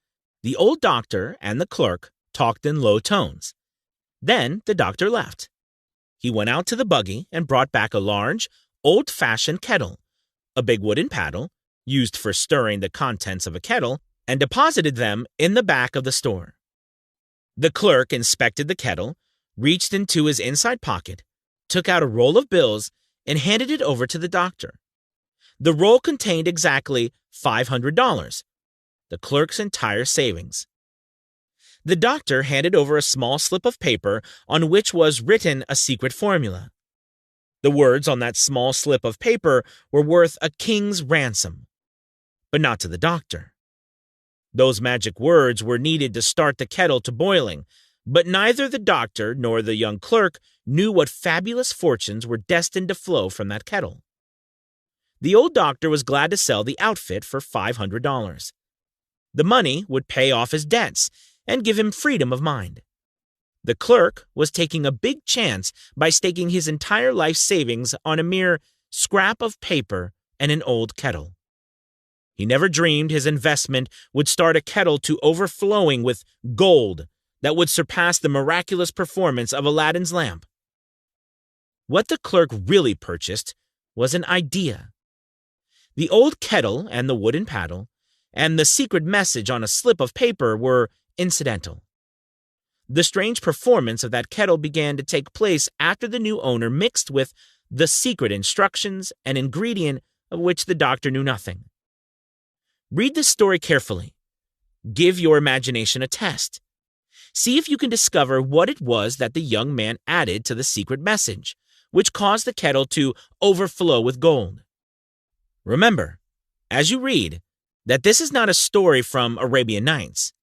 Speaker 1: the old doctor and the clerk talked in low tones. Then the doctor left. He went out to the buggy and brought back a large, old-fashioned kettle, a big wooden paddle, used for stirring the contents of a kettle, and deposited them in the back of the store. The clerk inspected the kettle, reached into his inside pocket, took out a roll of bills, and handed it over to the doctor. The roll contained exactly $500, the clerk's entire savings. The doctor handed over a small slip of paper on which was written a secret formula. The words on that small slip of paper were worth a king's ransom, but not to the doctor. Those magic words were needed to start the kettle to boiling, but neither the doctor nor the young clerk knew what fabulous fortunes were destined to flow from that kettle. The old doctor was glad to sell the outfit for $500. The money would pay off his debts and give him freedom of mind. The clerk was taking a big chance by staking his entire life savings on a mere scrap of paper and an old kettle. He never dreamed his investment would start a kettle to overflowing with gold that would surpass the miraculous performance of Aladdin's lamp. What the clerk really purchased was an idea. The old kettle and the wooden paddle and the secret message on a slip of paper were incidental. The strange performance of that kettle began to take place after the new owner mixed with the secret instructions an ingredient of which the doctor knew nothing. Read this story carefully. Give your imagination a test. See if you can discover what it was that the young man added to the secret message, which caused the kettle to overflow with gold. Remember, as you read, that this is not a story from Arabian Nights.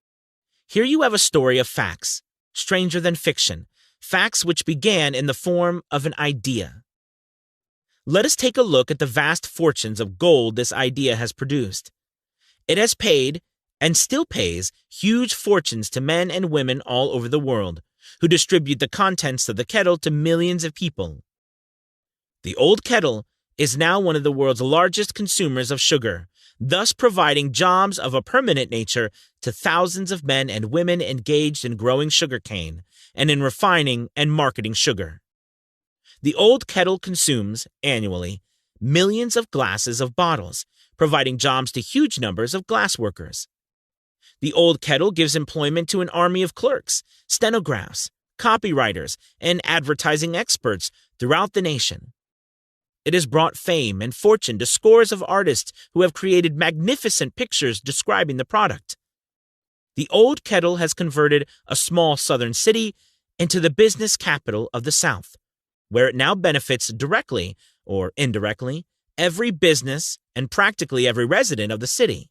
Speaker 1: Here you have a story of facts, stranger than fiction, facts which began in the form of an idea. Let us take a look at the vast fortunes of gold this idea has produced. It has paid, and still pays, huge fortunes to men and women all over the world, who distribute the contents of the kettle to millions of people. The old kettle is now one of the world's largest consumers of sugar, thus providing jobs of a permanent nature to thousands of men and women engaged in growing sugarcane and in refining and marketing sugar. The old kettle consumes, annually, millions of glasses of bottles, providing jobs to huge numbers of glass workers. The old kettle gives employment to an army of clerks, stenographs, copywriters, and advertising experts throughout the nation. It has brought fame and fortune to scores of artists who have created magnificent pictures describing the product. The old kettle has converted a small southern city into the business capital of the South, where it now benefits directly or indirectly every business and practically every resident of the city.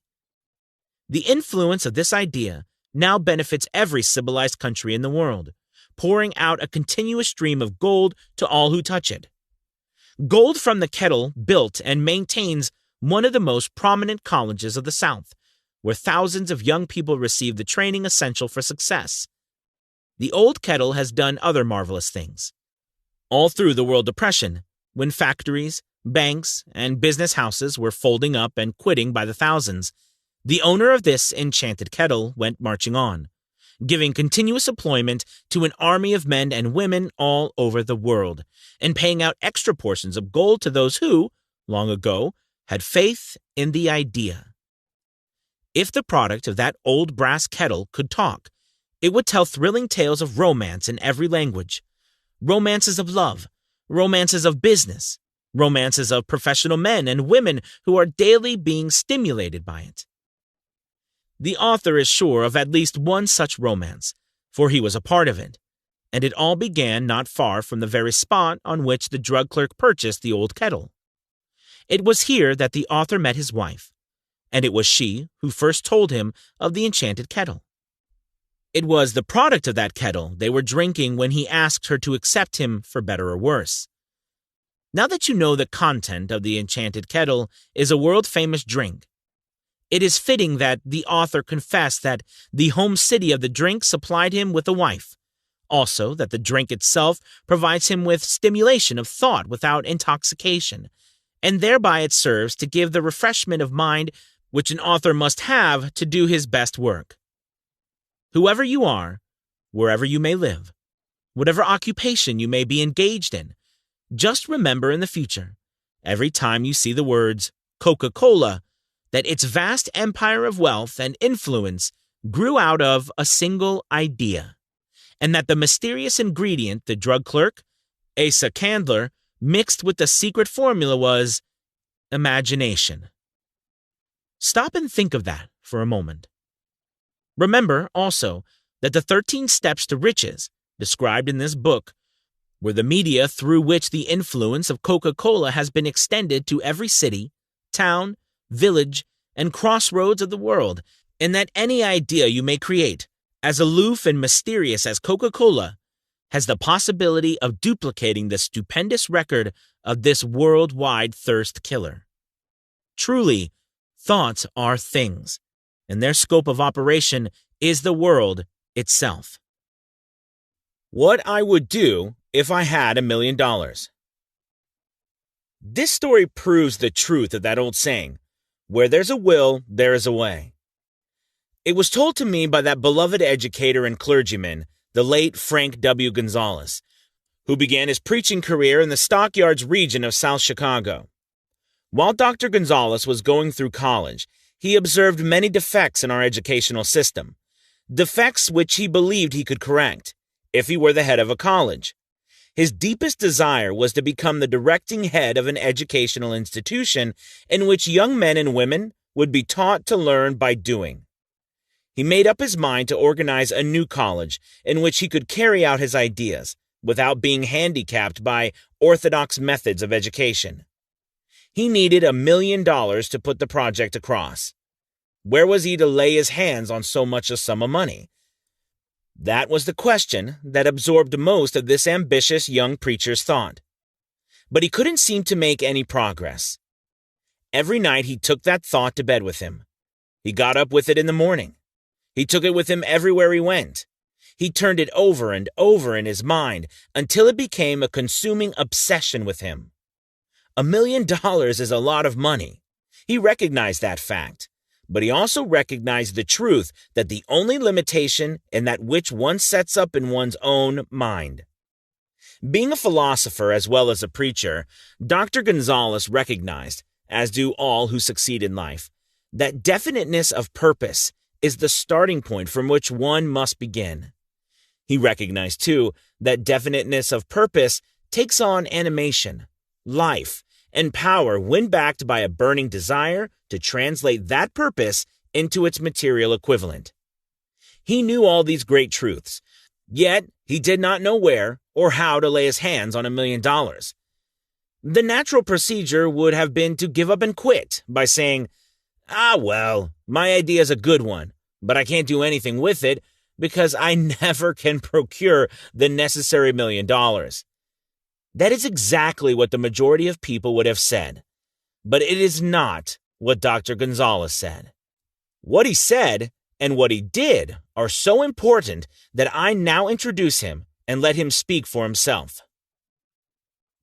Speaker 1: The influence of this idea now benefits every civilized country in the world, pouring out a continuous stream of gold to all who touch it. Gold from the kettle built and maintains one of the most prominent colleges of the South, where thousands of young people receive the training essential for success. The old kettle has done other marvelous things. All through the World Depression, when factories, banks, and business houses were folding up and quitting by the thousands, the owner of this enchanted kettle went marching on, giving continuous employment to an army of men and women all over the world, and paying out extra portions of gold to those who, long ago, had faith in the idea. If the product of that old brass kettle could talk, it would tell thrilling tales of romance in every language. Romances of love, romances of business, romances of professional men and women who are daily being stimulated by it. The author is sure of at least one such romance, for he was a part of it, and it all began not far from the very spot on which the drug clerk purchased the old kettle. It was here that the author met his wife, and it was she who first told him of the enchanted kettle. It was the product of that kettle they were drinking when he asked her to accept him for better or worse. Now that you know the content of the enchanted kettle is a world-famous drink, it is fitting that the author confess that the home city of the drink supplied him with a wife, also that the drink itself provides him with stimulation of thought without intoxication, and thereby it serves to give the refreshment of mind which an author must have to do his best work. Whoever you are, wherever you may live, whatever occupation you may be engaged in, just remember in the future, every time you see the words Coca-Cola, that its vast empire of wealth and influence grew out of a single idea, and that the mysterious ingredient the drug clerk, Asa Candler, mixed with the secret formula was imagination. Stop and think of that for a moment. Remember, also, that the 13 steps to riches, described in this book, were the media through which the influence of Coca-Cola has been extended to every city, town, village, and crossroads of the world, and that any idea you may create, as aloof and mysterious as Coca-Cola, has the possibility of duplicating the stupendous record of this worldwide thirst killer. Truly, thoughts are things, and their scope of operation is the world itself. What I would do if I had $1 million. This story proves the truth of that old saying, where there's a will, there is a way. It was told to me by that beloved educator and clergyman, the late Frank W. Gonzalez, who began his preaching career in the Stockyards region of South Chicago. While Dr. Gonzalez was going through college, he observed many defects in our educational system, defects which he believed he could correct, if he were the head of a college. His deepest desire was to become the directing head of an educational institution in which young men and women would be taught to learn by doing. He made up his mind to organize a new college in which he could carry out his ideas without being handicapped by orthodox methods of education. He needed $1 million to put the project across. Where was he to lay his hands on so much a sum of money? That was the question that absorbed most of this ambitious young preacher's thought. But he couldn't seem to make any progress. Every night he took that thought to bed with him. He got up with it in the morning. He took it with him everywhere he went. He turned it over and over in his mind until it became a consuming obsession with him. $1 million is a lot of money. He recognized that fact, but he also recognized the truth that the only limitation in that which one sets up in one's own mind. Being a philosopher as well as a preacher, Dr. Gonzalez recognized, as do all who succeed in life, that definiteness of purpose is the starting point from which one must begin. He recognized, too, that definiteness of purpose takes on animation, life, and power when backed by a burning desire to translate that purpose into its material equivalent. He knew all these great truths, yet he did not know where or how to lay his hands on $1 million. The natural procedure would have been to give up and quit by saying, well, my idea is a good one, but I can't do anything with it because I never can procure the necessary $1 million. That is exactly what the majority of people would have said, but it is not what Dr. Gonzalez said. What he said and what he did are so important that I now introduce him and let him speak for himself.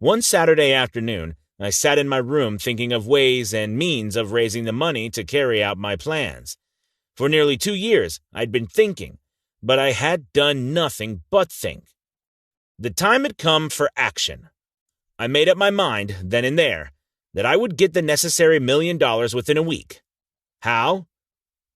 Speaker 1: One Saturday afternoon, I sat in my room thinking of ways and means of raising the money to carry out my plans. For nearly 2 years, I'd been thinking, but I had done nothing but think. The time had come for action. I made up my mind, then and there, that I would get the necessary $1 million within a week. How?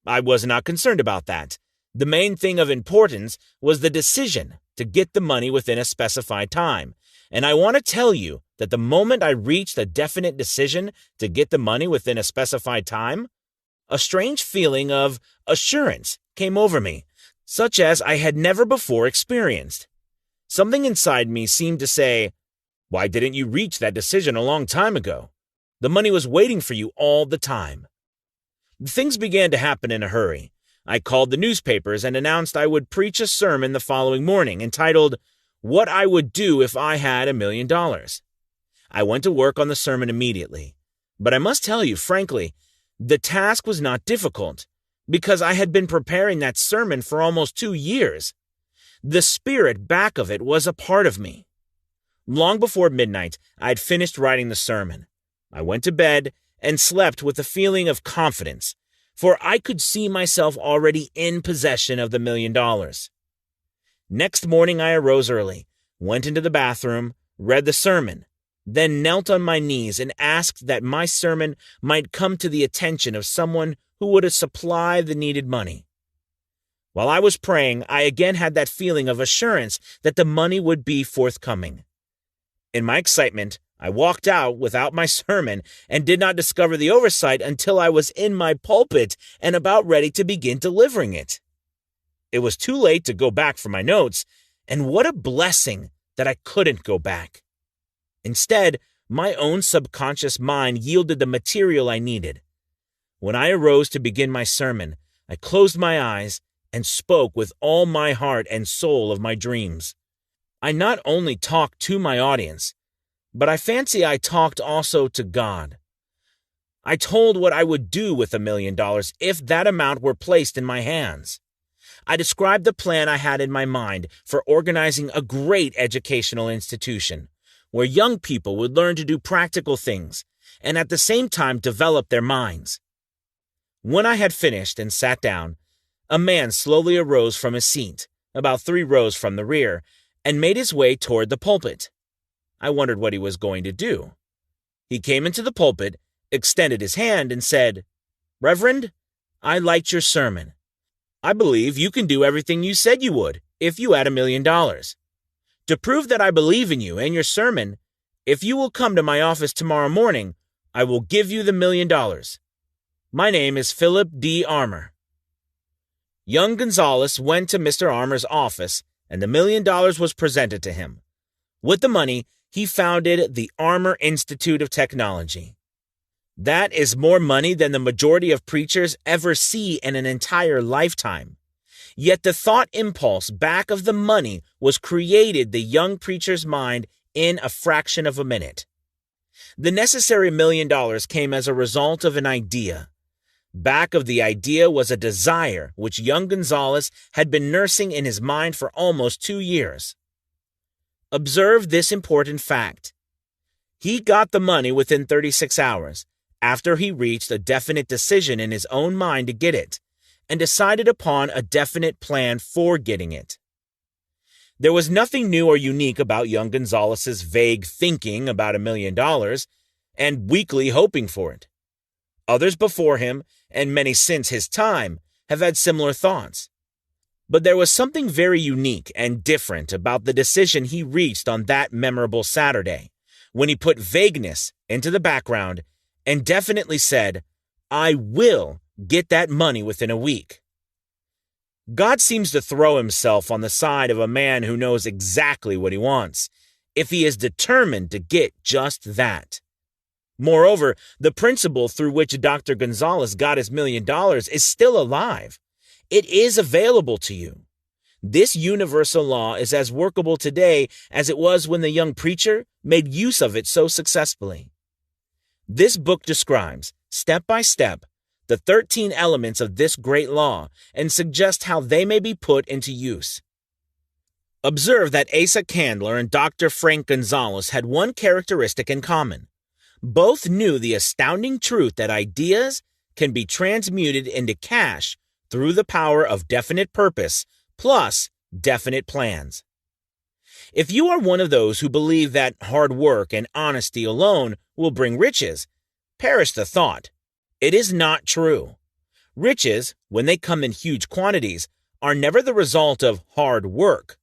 Speaker 1: I was not concerned about that. The main thing of importance was the decision to get the money within a specified time. And I want to tell you that the moment I reached a definite decision to get the money within a specified time, a strange feeling of assurance came over me, such as I had never before experienced. Something inside me seemed to say, "Why didn't you reach that decision a long time ago? The money was waiting for you all the time." Things began to happen in a hurry. I called the newspapers and announced I would preach a sermon the following morning entitled, "What I Would Do If I Had $1 Million." I went to work on the sermon immediately, but I must tell you frankly, the task was not difficult, because I had been preparing that sermon for almost 2 years. The spirit back of it was a part of me. Long before midnight, I had finished writing the sermon. I went to bed and slept with a feeling of confidence, for I could see myself already in possession of the $1 million. Next morning I arose early, went into the bathroom, read the sermon, then knelt on my knees and asked that my sermon might come to the attention of someone who would supply the needed money. While I was praying, I again had that feeling of assurance that the money would be forthcoming. In my excitement, I walked out without my sermon and did not discover the oversight until I was in my pulpit and about ready to begin delivering it. It was too late to go back for my notes, and what a blessing that I couldn't go back. Instead, my own subconscious mind yielded the material I needed. When I arose to begin my sermon, I closed my eyes and spoke with all my heart and soul of my dreams. I not only talked to my audience, but I fancy I talked also to God. I told what I would do with $1 million if that amount were placed in my hands. I described the plan I had in my mind for organizing a great educational institution, where young people would learn to do practical things and at the same time develop their minds. When I had finished and sat down, a man slowly arose from his seat, about 3 rows from the rear, and made his way toward the pulpit. I wondered what he was going to do. He came into the pulpit, extended his hand, and said, "Reverend, I liked your sermon. I believe you can do everything you said you would if you had $1 million. To prove that I believe in you and your sermon, if you will come to my office tomorrow morning, I will give you the $1 million. My name is Philip D. Armour." Young Gonzalez went to Mr. Armour's office, and the $1 million was presented to him. With the money, he founded the Armour Institute of Technology. That is more money than the majority of preachers ever see in an entire lifetime. Yet the thought impulse back of the money was created the young preacher's mind in a fraction of a minute. The necessary $1 million came as a result of an idea. Back of the idea was a desire which young Gonzalez had been nursing in his mind for almost 2 years. Observe this important fact. He got the money within 36 hours, after he reached a definite decision in his own mind to get it, and decided upon a definite plan for getting it. There was nothing new or unique about young Gonzalez's vague thinking about $1 million and weakly hoping for it. Others before him, and many since his time, have had similar thoughts. But there was something very unique and different about the decision he reached on that memorable Saturday, when he put vagueness into the background and definitely said, "I will get that money within a week." God seems to throw himself on the side of a man who knows exactly what he wants, if he is determined to get just that. Moreover, the principle through which Dr. Gonzalez got his $1 million is still alive. It is available to you. This universal law is as workable today as it was when the young preacher made use of it so successfully. This book describes, step by step, the 13 elements of this great law and suggests how they may be put into use. Observe that Asa Candler and Dr. Frank Gonzalez had one characteristic in common. Both knew the astounding truth that ideas can be transmuted into cash through the power of definite purpose plus definite plans. If you are one of those who believe that hard work and honesty alone will bring riches, perish the thought. It is not true. Riches, when they come in huge quantities, are never the result of hard work.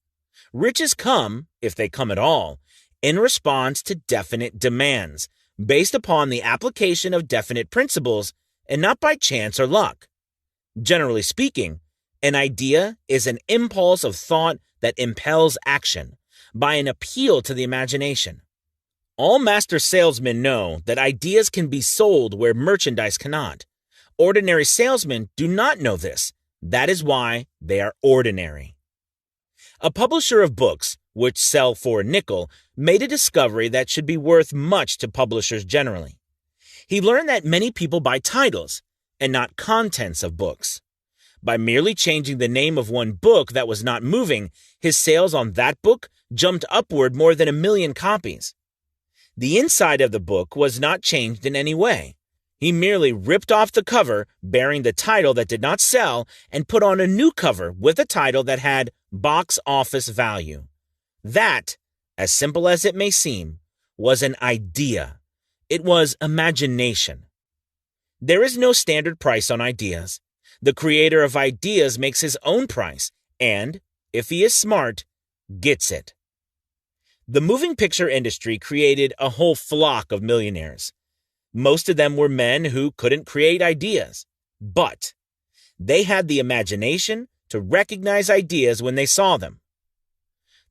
Speaker 1: Riches come, if they come at all, in response to definite demands, based upon the application of definite principles, and not by chance or luck. Generally speaking, an idea is an impulse of thought that impels action by an appeal to the imagination. All master salesmen know that ideas can be sold where merchandise cannot. Ordinary salesmen do not know this. That is why they are ordinary. A publisher of books, which sell for a nickel, made a discovery that should be worth much to publishers generally. He learned that many people buy titles and not contents of books. By merely changing the name of one book that was not moving, his sales on that book jumped upward more than 1 million copies. The inside of the book was not changed in any way. He merely ripped off the cover bearing the title that did not sell and put on a new cover with a title that had box office value. That, as simple as it may seem, was an idea. It was imagination. There is no standard price on ideas. The creator of ideas makes his own price and, if he is smart, gets it. The moving picture industry created a whole flock of millionaires. Most of them were men who couldn't create ideas, but they had the imagination to recognize ideas when they saw them.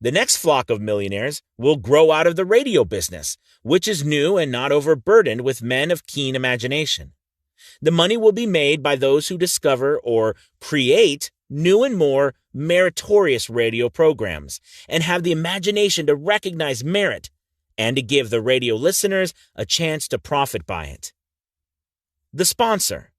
Speaker 1: The next flock of millionaires will grow out of the radio business, which is new and not overburdened with men of keen imagination. The money will be made by those who discover or create new and more meritorious radio programs and have the imagination to recognize merit and to give the radio listeners a chance to profit by it. The sponsor,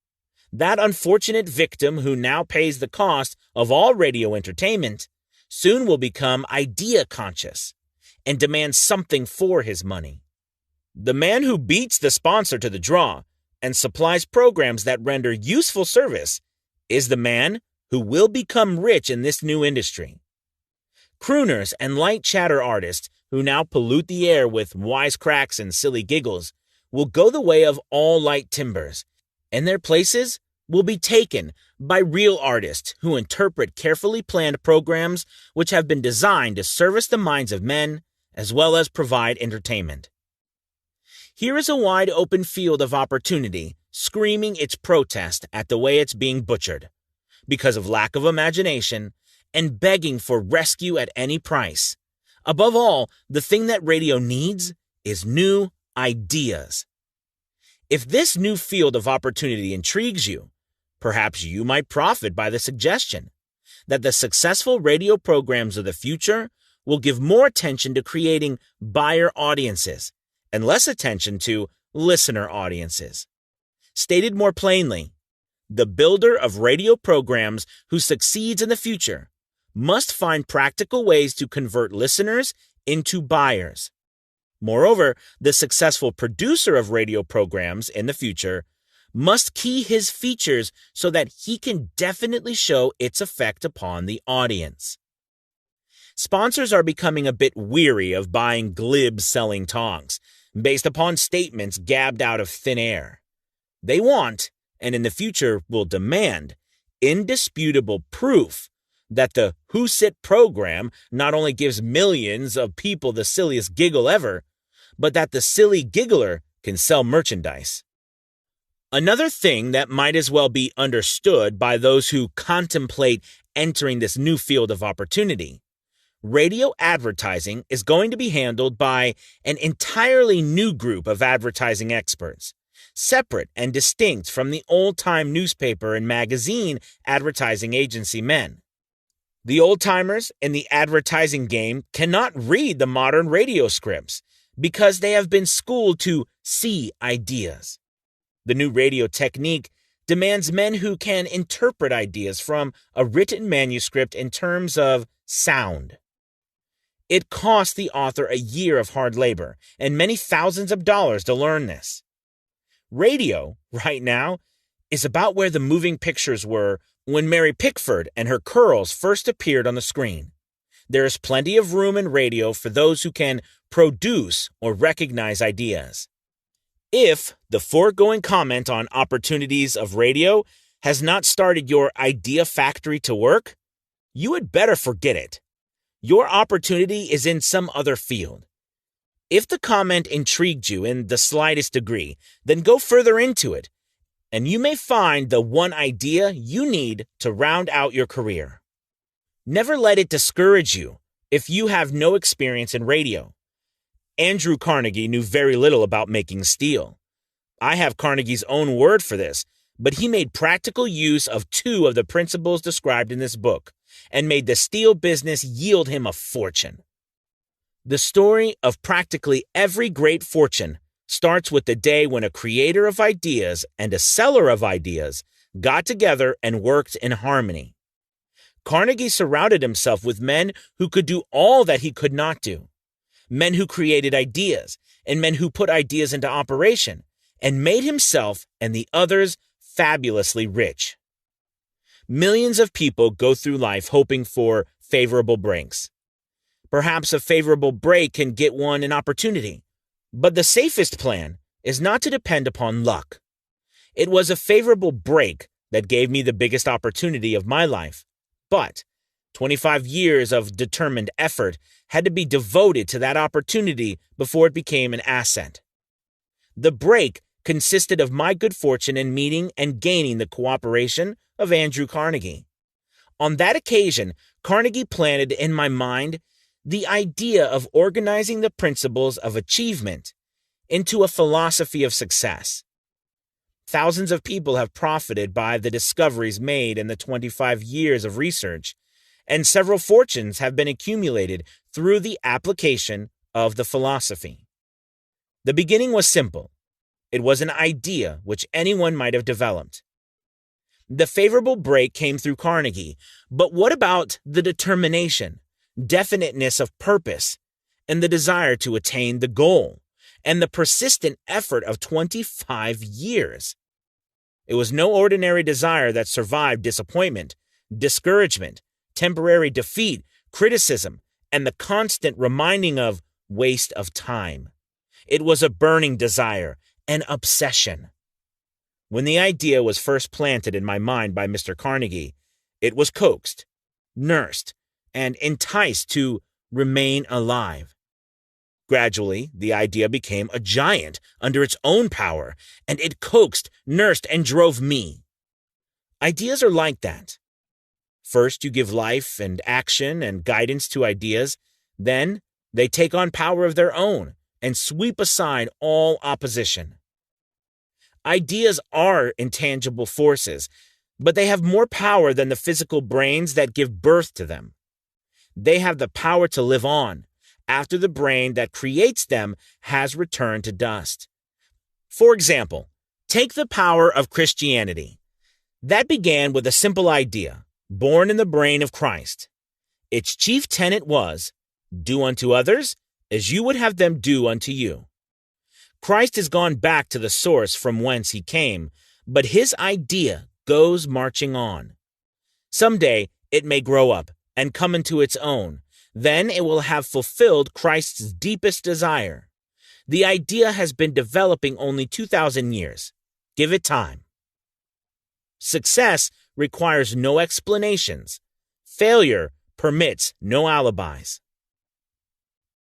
Speaker 1: that unfortunate victim who now pays the cost of all radio entertainment, soon will become idea conscious and demand something for his money. The man who beats the sponsor to the draw and supplies programs that render useful service is the man who will become rich in this new industry. Crooners and light chatter artists who now pollute the air with wisecracks and silly giggles will go the way of all light timbers, and their places will be taken by real artists who interpret carefully planned programs which have been designed to service the minds of men as well as provide entertainment. Here is a wide open field of opportunity screaming its protest at the way it's being butchered, because of lack of imagination and begging for rescue at any price. Above all, the thing that radio needs is new ideas. If this new field of opportunity intrigues you, perhaps you might profit by the suggestion that the successful radio programs of the future will give more attention to creating buyer audiences and less attention to listener audiences. Stated more plainly, The builder of radio programs who succeeds in the future must find practical ways to convert listeners into buyers. Moreover, the successful producer of radio programs in the future must key his features so that he can definitely show its effect upon the audience. Sponsors are becoming a bit weary of buying glib selling talks based upon statements gabbed out of thin air. They want, and in the future will demand, indisputable proof that the Who Sit program not only gives millions of people the silliest giggle ever, but that the silly giggler can sell merchandise. Another thing that might as well be understood by those who contemplate entering this new field of opportunity: radio advertising is going to be handled by an entirely new group of advertising experts, separate and distinct from the old-time newspaper and magazine advertising agency men. The old-timers in the advertising game cannot read the modern radio scripts because they have been schooled to see ideas. The new radio technique demands men who can interpret ideas from a written manuscript in terms of sound. It costs the author a year of hard labor and many thousands of dollars to learn this. Radio, right now, is about where the moving pictures were when Mary Pickford and her curls first appeared on the screen. There is plenty of room in radio for those who can produce or recognize ideas. If the foregoing comment on opportunities of radio has not started your idea factory to work, you had better forget it. Your opportunity is in some other field. If the comment intrigued you in the slightest degree, then go further into it, and you may find the one idea you need to round out your career. Never let it discourage you if you have no experience in radio. Andrew Carnegie knew very little about making steel. I have Carnegie's own word for this, but he made practical use of two of the principles described in this book and made the steel business yield him a fortune. The story of practically every great fortune starts with the day when a creator of ideas and a seller of ideas got together and worked in harmony. Carnegie surrounded himself with men who could do all that he could not do, men who created ideas and men who put ideas into operation, and made himself and the others fabulously rich. Millions of people go through life hoping for favorable breaks. Perhaps a favorable break can get one an opportunity, but the safest plan is not to depend upon luck. It was a favorable break that gave me the biggest opportunity of my life, but 25 years of determined effort had to be devoted to that opportunity before it became an asset. The break consisted of my good fortune in meeting and gaining the cooperation of Andrew Carnegie. On that occasion, Carnegie planted in my mind the idea of organizing the principles of achievement into a philosophy of success. Thousands of people have profited by the discoveries made in the 25 years of research, and several fortunes have been accumulated through the application of the philosophy. The beginning was simple. It was an idea which anyone might have developed. The favorable break came through Carnegie, but what about the determination, definiteness of purpose, and the desire to attain the goal, and the persistent effort of 25 years? It was no ordinary desire that survived disappointment, discouragement, temporary defeat, criticism, and the constant reminding of waste of time. It was a burning desire, an obsession. When the idea was first planted in my mind by Mr. Carnegie, it was coaxed, nursed, and enticed to remain alive. Gradually, the idea became a giant under its own power, and it coaxed, nursed, and drove me. Ideas are like that. First, you give life and action and guidance to ideas. Then, they take on power of their own and sweep aside all opposition. Ideas are intangible forces, but they have more power than the physical brains that give birth to them. They have the power to live on after the brain that creates them has returned to dust. For example, take the power of Christianity. That began with a simple idea, born in the brain of Christ. Its chief tenet was, do unto others as you would have them do unto you. Christ has gone back to the source from whence he came, but his idea goes marching on. Someday it may grow up and come into its own. Then it will have fulfilled Christ's deepest desire. The idea has been developing only 2,000 years. Give it time. Success requires no explanations. Failure permits no alibis.